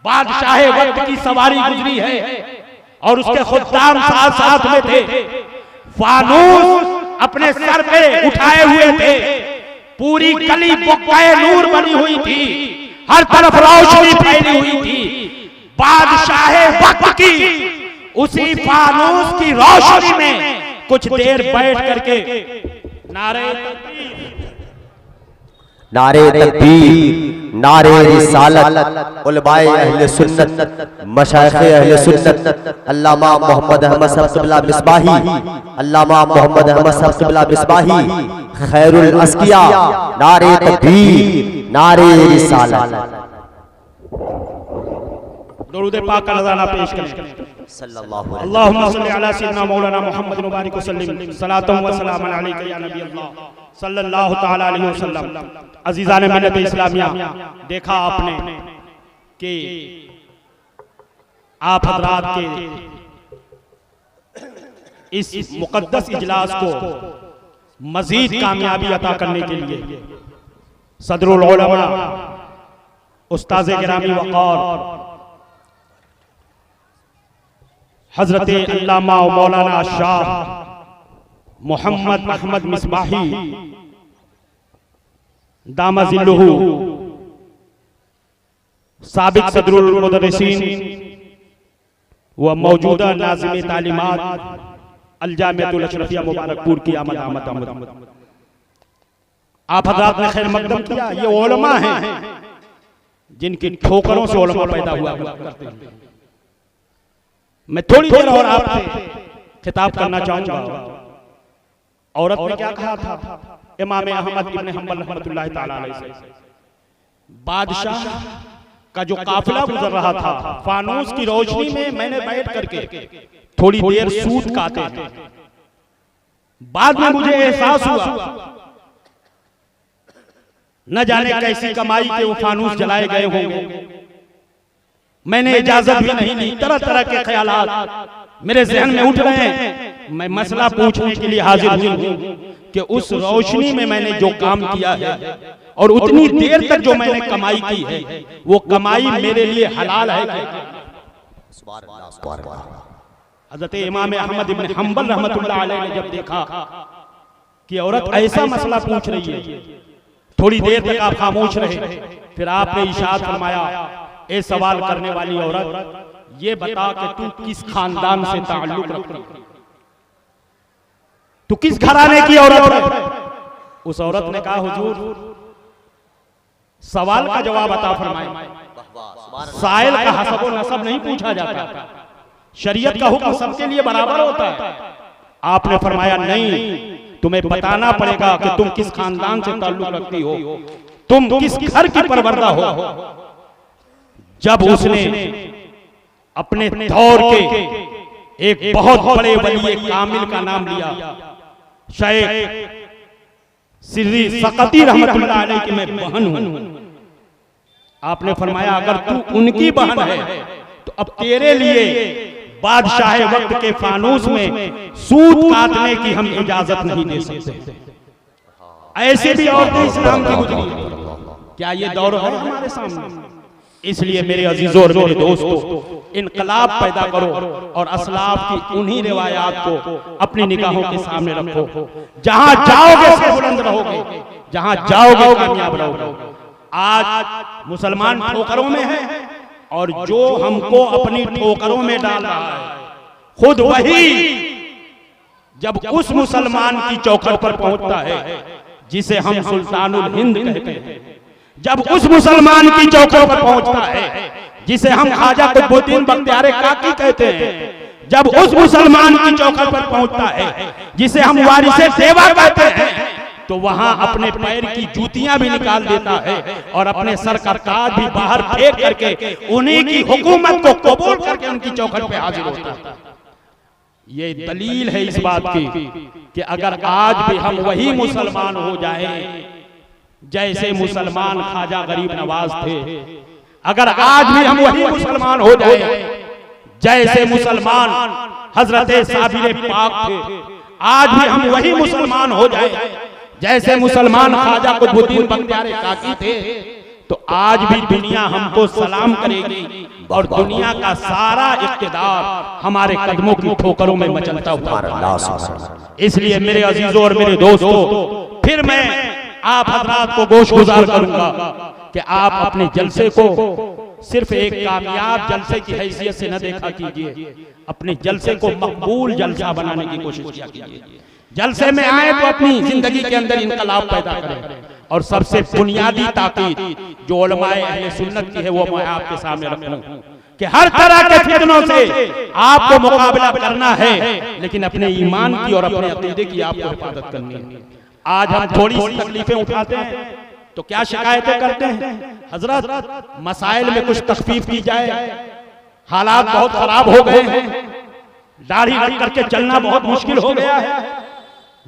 बादशाह वक्त की सवारी गुजरी है और उसके खुद्दाम साथ साथ में थे। फानूस अपने सर पे उठाए हुए थे। पूरी गली बुक्काए नूर बनी हुई थी, हर तरफ रोशनी फैली हुई थी। बादशाह वक्त की उसी फानूस की रोशनी में कुछ देर बैठ करके नारे तकबीर, नारे रिसालत, उलमाए अहले सुन्नत, मशाइखे अहले सुन्नत, अल्लामा मोहम्मद अहमद साहब क़िबला मिसबाही, अल्लामा मोहम्मद अहमद साहब क़िबला मिसबाही, खैरुल अस्किया, नारे तकबीर, नारे रिसालत। दुरूद पाक का नज़राना पेश करें। सल्लल्लाहु अल्लाहुम्मा सल्ली अला सय्यिदना मौलाना मुहम्मद मुबारक वसल्लम सलातम व सलामन अलैका या नबी अल्लाह सल्लल्लाहु तआला अलैहि वसल्लम। अजीज़ान मिल्लत इस्लामिया, देखा आपने कि आप हज़रात के इस मुक़द्दस इजलास को मज़ीद कामयाबी अता करने के लिए सदरुल उलमा उस्ताज़ गिरामी वक़ार हजरत अल्लामा मौलाना शाह मोहम्मद अहमद मिसबाही दामजिल्लुहु साबिक सदरुल मुदर्रिसीन व मौजूदा नाज़िम तालीमात अल जामिअतुल अशरफिया मुबारकपुर की आमद आमद। आप हज़रात ने खैर मकदम किया। ये उलमा हैं जिनकी ठोकरों से उलमा पैदा हुआ करते हैं। मैं थोड़ी देर और आपसे खिताब करना चाहूंगा। औरत ने क्या कहा था? इमाम अहमद इब्न हंबल रहमतुल्लाह ताला अलैहि से बादशाह का जो काफिला गुजर रहा था, फानूस की रोशनी में मैंने बैठ करके थोड़ी देर सूद काटे हैं। बाद में मुझे एहसास हुआ न जाने कैसी कमाई के वो फानूस जलाए गए होंगे। मैंने इजाजत भी नहीं ली। तरह तरह के ख्यालात मेरे जहन में उठ रहे हैं। मैं मसला पूछने के लिए हाजिर हूं कि उस रोशनी में मैंने जो काम किया है और उतनी देर तक जो मैंने कमाई की है, वो कमाई मेरे लिए हलाल है क्या? हज़रत इमाम अहमद इब्न हंबल रहमतुल्लाह अलैह ने जब देखा कि औरत ऐसा मसला पूछ रही है, थोड़ी देर तक आप खामोश रहे। फिर आपने इरशाद फरमाया, ए सवाल करने वाली औरत, ये बता कि तू किस खानदान से ताल्लुक रखती है, तू किस घराने की औरत है? उस औरत ने कहा, हुजूर सवाल का जवाब अता फरमाए। साइल का हसब व नसब नहीं पूछा जाता, शरीयत का हुक्म सबके लिए बराबर होता है। आपने फरमाया नहीं, तुम्हें बताना पड़ेगा कि तुम किस खानदान से ताल्लुक रखती हो, तुम किस घर की परवरदा हो। जब उसने अपने दौर के एक बहुत बड़े वली कामिल का नाम लिया, शेख सिर्री सकती रहमतुल्लाह अलैह की मैं बहन हूं, आपने फरमाया अगर तू उनकी बहन है तो अब तेरे लिए बादशाह वक्त के फानूस में सूद काटने की हम इजाजत नहीं दे सकते। ऐसे भी औरतें इस्लाम की गुजरी, क्या ये दौर है हमारे सामने? इसलिए मेरे अजीजों और मेरे दोस्तों, इनकलाब पैदा करो और असलाफ की उन्हीं रिवायात को अपनी निगाहों के सामने रखो। जहां जाओगे से बुलंद रहोगे, जहां जाओगे कामयाब रहोगे। आज मुसलमान ठोकरों में है और जो हमको अपनी ठोकरों में डाल रहा है, खुद वही जब उस मुसलमान की चौखट पर पहुंचता है जिसे हम सुल्तानुल हिंद कहते हैं, जब उस मुसलमान की चौखट पर पहुंचता है जिसे हम ख्वाजा कुतुबुद्दीन बख्तियार काकी कहते हैं, जब उस मुसलमान की चौखट पर पहुंचता है जिसे हम वारिसे देवा कहते हैं, तो वहां अपने पैर की जूतियां भी निकाल देता है और अपने सर का ताज भी बाहर फेंक करके उन्हीं की हुकूमत को कबूल करके उनकी चौखट पे हाजिर होता है। ये दलील है इस बात की कि अगर आज भी हम वही मुसलमान हो जाएं जैसे मुसलमान ख्वाजा गरीब नवाज थे, अगर आज भी हम वही मुसलमान हो जाएं जैसे मुसलमान हजरत साबिर पाक थे, आज भी हम वही मुसलमान हो जाए। जैसे मुसलमान ख्वाजा कुतुबुद्दीन बख्तियार काकी थे, तो आज भी दुनिया हमको सलाम करेगी और दुनिया का सारा इक़्तिदार हमारे कदमों की ठोकरों में मचलता हुआ। इसलिए मेरे अजीजों और मेरे दोस्तों, फिर मैं आप हजरात को गोशगुजार करूंगा कि आप अपने जलसे को सिर्फ एक कामयाब जलसे की हैसियत से न देखा कीजिए, अपने जलसे को मकबूल जलसा बनाने की कोशिश किया कीजिए। जलसे में आए तो अपनी जिंदगी के अंदर इनकलाब पैदा करें। और सबसे बुनियादी ताकीद जो उलमाए अहले सुन्नत की है वो मैं आपके सामने रखूं कि हर तरह के फितनों से आपको मुकाबला करना है, लेकिन अपने ईमान की और अपने अकीदे की आपको हिफाजत करनी है। आज हम थोड़ी सी तकलीफें उठाते हैं तो क्या शिकायतें करते हैं, हजरत मसाइल में कुछ तखफीफ की जाए, हालात बहुत खराब हो गए हैं, दाढ़ी रख करके चलना बहुत मुश्किल हो गया है,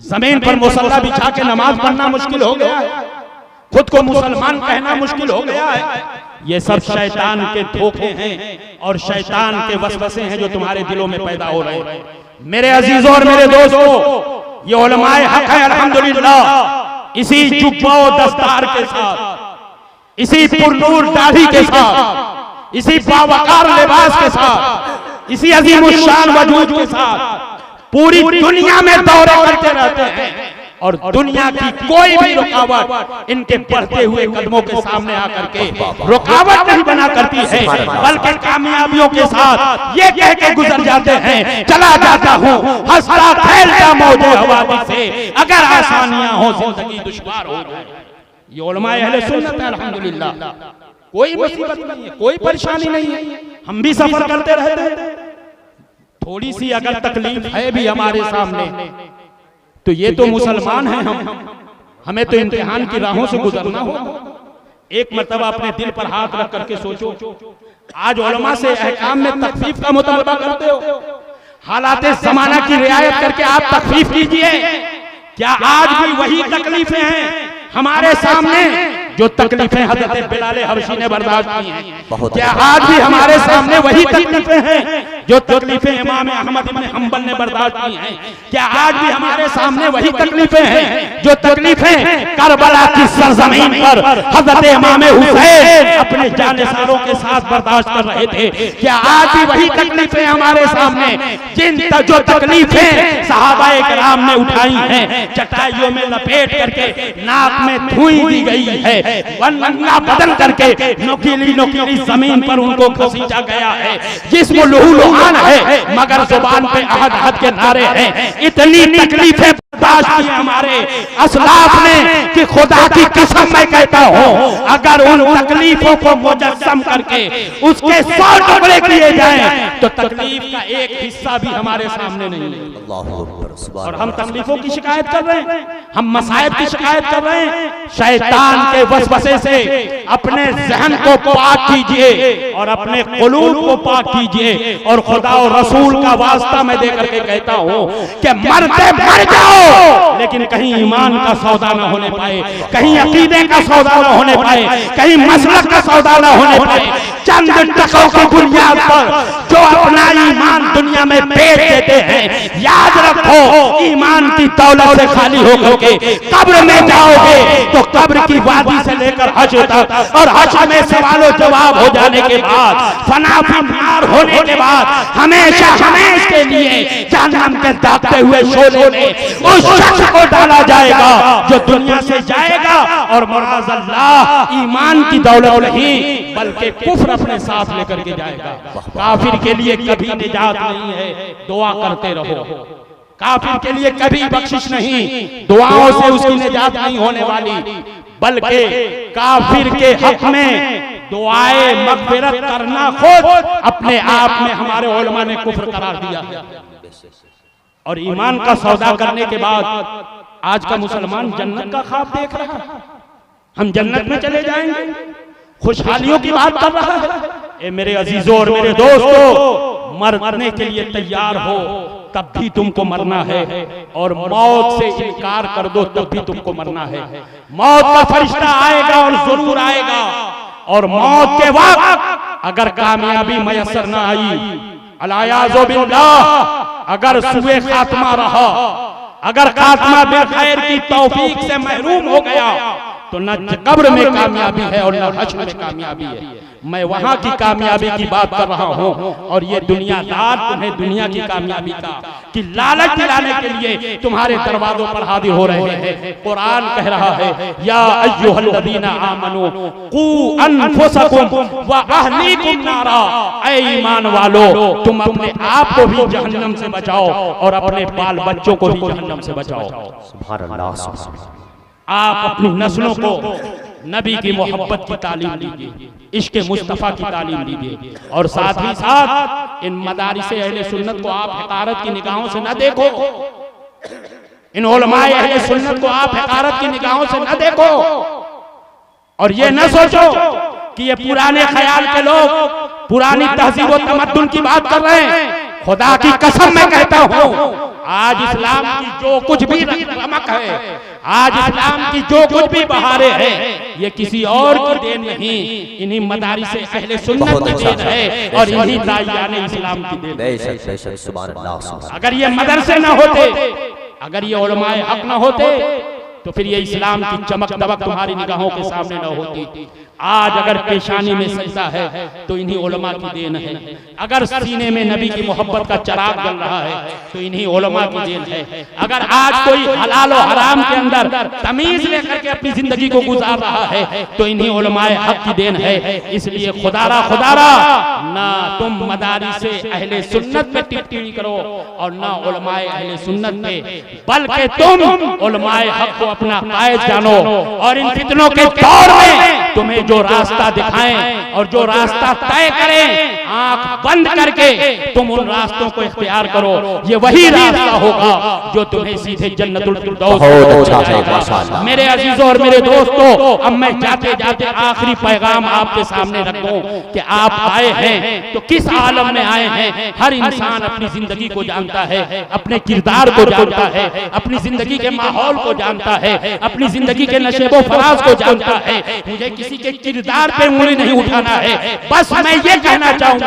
जमीन पर मुसल्ला बिछा के नमाज पढ़ना मुश्किल हो गया है, खुद को मुसलमान कहना मुश्किल हो गया है। ये सब शैतान के धोखे हैं और शैतान के वसवसे हैं जो तुम्हारे दिलों में पैदा हो रहे हैं। मेरे अजीजों और मेरे दोस्तों, ये उलमाए हक है अल्हम्दुलिल्लाह, इसी जुब्बा और दस्तार के साथ, इसी पुरनूर दाढ़ी के साथ, इसी बावकार लिबास के साथ, इसी अजीमुश्शान वजूद के साथ पूरी दुनिया में दौरे करते रहते हैं और दुनिया की कोई भी रुकावट इनके बढ़ते हुए कदमों के सामने आकर के रुकावट नहीं बना करती है, बल्कि कामयाबियों के साथ ये कह के गुजर जाते हैं, चला जाता हूँ हंसता खेलता मौजू हवादी से, अगर आसानियां हो जिंदगी दुश्वार हो जाए। ये उलमाए अहले सुन्नत है अल्हम्दुलिल्लाह, कोई मुसीबत नहीं है, कोई परेशानी नहीं है, हम भी सफर करते रहते हैं। थोड़ी सी अगर तकलीफ है भी हमारे सामने तो ये तो मुसलमान हैं हम, हमें तो इम्तिहान की राहों से गुजरना हो। एक मर्तबा अपने दिल पर हाथ रख करके सोचो, आज उलमा से अहकाम में तखफीफ का मुतालबा करते हो, हालात ज़माना की रियायत करके आप तखफीफ कीजिए। क्या आज भी वही तकलीफें हैं हमारे सामने जो तकलीफें हज़रत बिलाल हबशी ने बर्दाश्त की हैं? क्या आज भी हमारे सामने वही तकलीफें हैं जो तकलीफें इमाम अहमद इब्न हंबल ने बर्दाश्त की हैं? क्या आज भी हमारे सामने वही तकलीफें हैं जो तकलीफें करबला की सरजमीन पर हज़रत इमाम हुसैन अपने जानिसारों के साथ बर्दाश्त कर रहे थे? क्या आज भी वही तकलीफें हमारे सामने जो तकलीफें सहाबाए किराम ने उठाई हैं, चटाइयों में लपेट करके नाक में धुई दी गई है, नंगा बदन करके नोकीली नोकीली जमीन पर उनको घसीटा गया है, जिस्म लहूलुहान है मगर जुबान पे अहद अहद के नारे हैं। इतनी तकलीफें बर्दाश्त की हमारे असलाफ ने कि खुदा की कसम मैं कहता हूँ, अगर उन तकलीफों को मुजस्सम करके उसके 100 टुकड़े किए जाएं तो तकलीफ का एक हिस्सा भी हमारे सामने नहीं है। और हम तकलीफों की शिकायत कर रहे हैं, हम मसाइब की शिकायत कर रहे हैं। शैतान के वसवसे से अपने जहन को पाक कीजिए और अपने कुलूब को पाक कीजिए। और खुदा और रसूल का वास्ता मैं दे करके कहता हूँ कि मरते मर जाओ, लेकिन कहीं ईमान का सौदा न होने पाए, कहीं अकीदे का सौदा न होने पाए, कहीं मसलक का सौदा न होने पाए। चंद टकों की बुनियाद पर जो अपना ईमान दुनिया में बेच देते हैं, याद रखो ईमान की दौलत से खाली होकर के कब्र में जाओगे तो कब्र की वादी से लेकर हश्र तक, और हश्र में सवालों जवाब हो जाने के बाद, फना फिनार होने के बाद हमेशा हमेशा के लिए जहन्नम के दागते हुए शोले में उस शख्स को डाला जाएगा जो दुनिया से जाएगा और मुआज़ल्लाह ईमान की दौलत नहीं बल्कि कुफ्र अपने साथ लेकर के जाएगा। काफिर के लिए कभी निजात नहीं है, दुआ करते रहो। काफिर के लिए कभी बख्शिश नहीं, दुआओं से उसकी निजात नहीं होने वाली, बल्कि काफिर के हक में दुआए मग़फ़िरत करना खुद अपने आप में हमारे उलमा ने कुफ्र करार दिया। और ईमान का सौदा करने के बाद आज का मुसलमान जन्नत का ख्वाब देख रहा है, हम जन्नत में चले जाएंगे, खुशहालियों की बात कर रहा है। ए मेरे अजीजों और मेरे दोस्तों, मरने के लिए तैयार हो तब भी तुमको मरना है, और मौत से इनकार कर दो तब भी तुमको मरना है। मौत का फरिश्ता आएगा और जरूर आएगा, और मौत के वक्त अगर कामयाबी मयसर न आई अलायाज़ो बिल्लाह, अगर सुए खात्मा रहा, अगर खात्मा बेखैर की तौफीक से महरूम हो गया तो न कब्र में कामयाबी है और न हश्र में कामयाबी है। मैं वहां की कामयाबी की बात कर रहा हूं और ये दुनियादार तुम्हें दुनिया की कामयाबी का कि लालच दिलाने के लिए तुम्हारे दरवाजों पर हाजिर हो रहे हैं। कुरान कह रहा है, या अय्युहल्लज़ीना आमनू कू अनफुसकुम व अहलीकुम नारा, ऐ ईमान वालो तुम अपने आप को भी जहन्नम से बचाओ और अपने बाल बच्चों को भी जहन्नम से बचाओ। सुभान अल्लाह, सुभान अल्लाह। आप अपनी नस्लों को नबी की मोहब्बत की तालीम दीजिए, इश्क़ मुस्तफ़ा की तालीम दीजिए और साथ ही साथ इन मदारिसे अहले सुन्नत को आप हक़ारत की निगाहों से न देखो, इन उलमाए अहले सुन्नत को आप हक़ारत की निगाहों से न देखो और ये न सोचो कि ये पुराने ख्याल के लोग पुरानी तहजीब और तमद्दुन की बात कर रहे हैं। खुदा की कसम मैं कहता हूँ, आज इस्लाम की जो कुछ भी रमक है, आज इस्लाम की जो कुछ भी बहारें हैं, ये किसी और की देन नहीं, इन्हीं मदारिसे अहले सुन्नत की देन है और इन्हीं दाइयाने इस्लाम की देन है। सुभान अल्लाह। अगर ये मदरसे न होते, अगर ये उलमाए हक न होते तो फिर ये इस्लाम की चमक दमक तुम्हारी निगाहों के सामने न होती। आज अगर पेशानी में सजदा है तो इन्हीं उलमा की देन है, अगर सीने में नबी की मोहब्बत का चिराग जल रहा है तो इन्हीं उलमा की देन है, अगर आज कोई हलाल और हराम के अंदर तमीज लेकर के अपनी जिंदगी को गुजार रहा है तो इन्हीं उलमाए हक की देन है। इसलिए खुदारा खुदारा ना तुम मदारिसे अहले सुन्नत पे टिप्पणी करो और ना उलमाए अहले सुन्नत पे, बल्कि तुम उलमाए हक को अपना कायद जानो और इन फितनों के दौर में तुम्हें जो रास्ता दिखाएं और जो रास्ता तय करें, आंख बंद करके तुम उन रास्तों को इख्तियार करो। ये वही रास्ता होगा जो तुम्हें सीधे जन्नतुल फिरदौस ले जाएगा। मेरे अजीजों और मेरे दोस्तों, अब मैं जाते जाते आखिरी पैगाम आपके सामने रखूं कि आप आए हैं तो किस आलम में आए हैं। हर इंसान अपनी जिंदगी को जानता है, अपने किरदार को जानता है, अपनी जिंदगी के माहौल को जानता है, अपनी जिंदगी के नशेबो फराज को जानता है। मुझे किसी के किरदार पे उंगली नहीं उठाना है, बस मैं ये कहना चाहूंगा,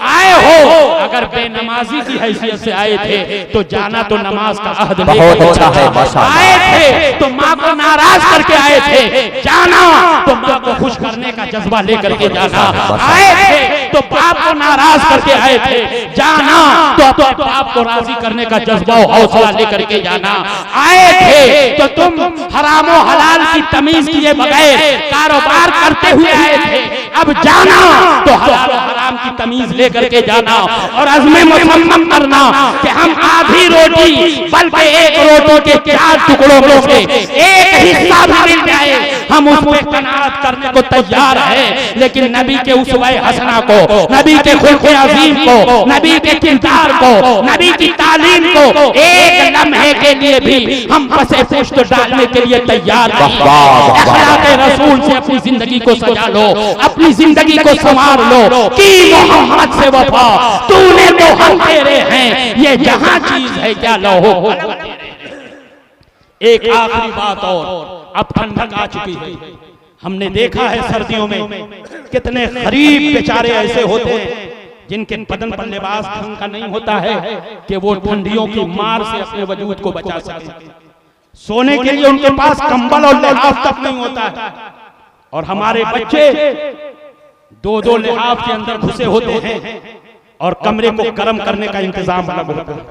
आए हो अगर बेनमाजी की हैसियत से आए थे तो जाना तो नमाज का अहद लेकर आए थे, तो माँ को नाराज करके आए थे, जाना तो माँ को खुश करने का जज्बा लेकर के जाना। आए थे तो बाप को नाराज करके आए थे, जाना तो अपने बाप को राजी करने का जज्बा और हौसला लेकर के जाना। आए थे तो तुम हराम और हलाल की तमीज किए बगैर कारोबार करते हुए आए थे, अब जाना तो हलाल और हराम की तमीज लेकर के जाना और अज़्म मुसम्मम करना कि हम आधी रोटी बल्कि एक रोटी के 4 टुकड़ों में से एक हिस्सा भी मिल जाए हम उस पे कनात करने को तैयार हैं। लेकिन नबी के उसवे हसना को, नबी के खुल्क़े अज़ीम को, नबी के किरदार को, नबी की तालीम को एक लम्हे के लिए भी हम पसे पुश्त डालने के लिए तैयार नहीं। अखलाक़े रसूल से अपनी जिंदगी को सजा लो, अपनी जिंदगी को संवार लो कि मोहम्मद से वफा तूने तो हम तेरे हैं, ये जहां चीज है क्या लो। एक आखिरी बात और, अब ठंडक आ चुकी है, हमने देखा है सर्दियों में कितने गरीब बेचारे ऐसे होते हैं जिनके बदन पर लिबास ढंग का नहीं होता है कि वो ठंडियों की मार से अपने वजूद को बचा सके। सोने के लिए उनके पास कंबल और लिहाफ तक नहीं होता है और हमारे बच्चे 2-2 लिहाफ के अंदर घुसे होते हैं और कमरे को गर्म करने का इंतजाम अलग होता है।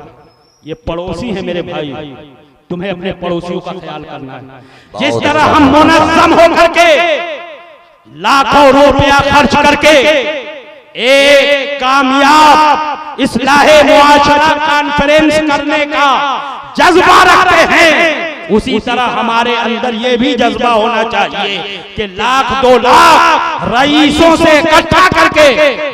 ये पड़ोसी है मेरे भाई, तुम्हें अपने पड़ोसियों का ख्याल करना है। जिस तरह हम मुनज़्ज़म होकर के लाखों रुपया खर्च करके एक कामयाब इस्लाहे मुआशरा कॉन्फ्रेंस करने का जज्बा रखते हैं, उसी तरह हमारे अंदर ये भी जज्बा होना चाहिए कि 1,00,000-2 लाख रईसों से इकट्ठा करके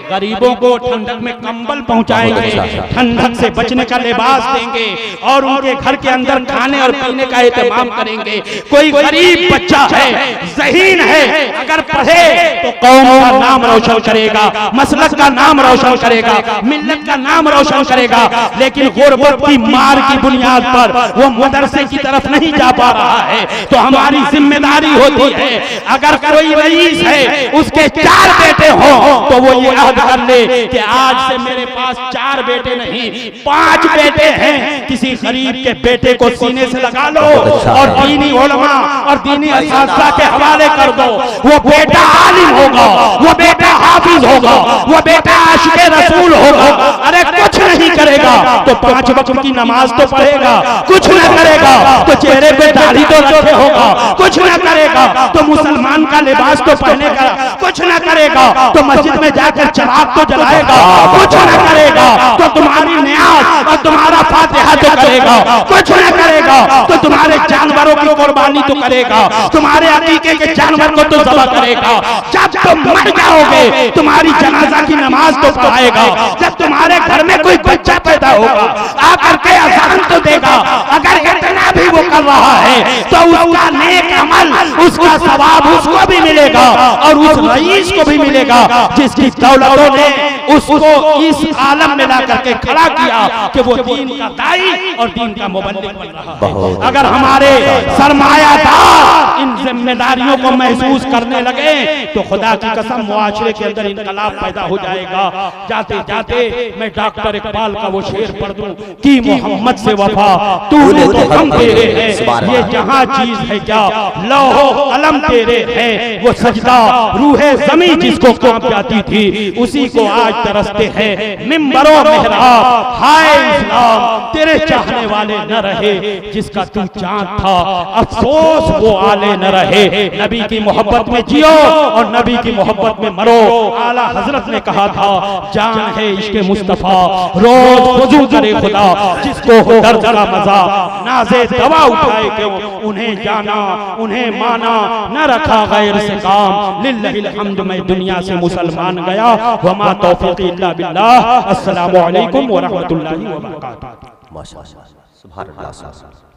गरीबों को ठंडक में कंबल पहुंचाएंगे, ठंडक से बचने का लिबास देंगे और उनके घर के अंदर खाने और पीने का एहतमाम करेंगे। कोई गरीब बच्चा है, ज़हीन है, अगर पढ़े तो कौम का नाम रोशन करेगा, मसलक का नाम रोशन करेगा, मिल्लत का नाम रोशन करेगा। लेकिन गुर्बत की मार की बुनियाद पर वो मदरसे की तरफ नहीं नहीं जा पा रहा है तो हमारी जिम्मेदारी होती है, अगर कोई रईस है उसके 4 बेटे हो तो वो ये अहद कर ले कि आज से मेरे पास 4 बेटे नहीं 5 बेटे हैं, किसी गरीब के बेटे को सीने से लगा लो और दीनी उलमा और दीनी असातिज़ा के हवाले कर दो। वो बेटा आलिम होगा, वो बेटा हाफिज होगा, वो बेटा आशिक़े रसूल होगा। अरे कुछ नहीं करेगा तो 5 वक्त की नमाज तो पढ़ेगा, कुछ न करेगा तो चेहरे पे दाढ़ी तो रखे होगा, कुछ न करेगा तो मुसलमान का लिबास तो पहने का, कुछ न करेगा तो मस्जिद में जाकर चिराग तो जलाएगा, कुछ न करेगा तो तुम्हारी नियाज और तुम्हारा फातिहा तो करेगा, कुछ न करेगा तो तुम्हारे जानवरों की कुर्बानी तो करेगा, तुम्हारे अकीके के जानवर को तो ज़बह करेगा। जब तुम मर जाओगे तुम्हारी जनाजा की नमाज तो पढ़ाएगा। जब तुम्हारे घर में कोई बच्चा पैदा होगा आकर के अज़ान तो देगा। अगर इतना भी वो कर रहा है तो उसका नेक अमल, उसका सवाब उसको भी मिलेगा और उस रईस को भी मिलेगा जिसकी दौलतों ने उसको इस आलम में ला करके खड़ा किया कि वो दीन का दाई और दीन का मुबल्लिग बन रहा है। अगर हमारे सरमायादार इन जिम्मेदारियों को महसूस करने लगे तो खुदा की कसम मुआशरे के अंदर इनकलाब पैदा हो जाएगा। जाते जाते मैं डॉक्टर इकबाल का वो शेर पढ़ दूं कि मोहम्मद से वफा तूने तो हम तेरे हैं, ये जहां चीज है क्या लौहो कलम तेरे है, वो सजदा रूहे ज़मीं जिसको कांप जाती थी उसी को आज तरसते हैं मिंबरों मेहराब। हाय इस्लाम तेरे चाहने वाले न रहे, जिसका तू चांद था अफसोस वो आले न रहे। नबी की मोहब्बत में जियो और नबी की मोहब्बत में मरो। आला हजरत ने कहा था जान है इश्क मुस्तफा रोज वुजू करे खुदा, जिसको हो दर्द का मजा नाज़े दवा उठाए क्यों, उन्हें जाना उन्हें माना न रखा गैर से काम। लिल्लाहिल हम्द मैं दुनिया से मुसलमान गया, वमा तौफीक़ी इल्ला बिल्लाह। अस्सलामु अलैकुम व रहमतुल्लाहि व बरकातुहू। माशाअल्लाह, सुभान अल्लाह।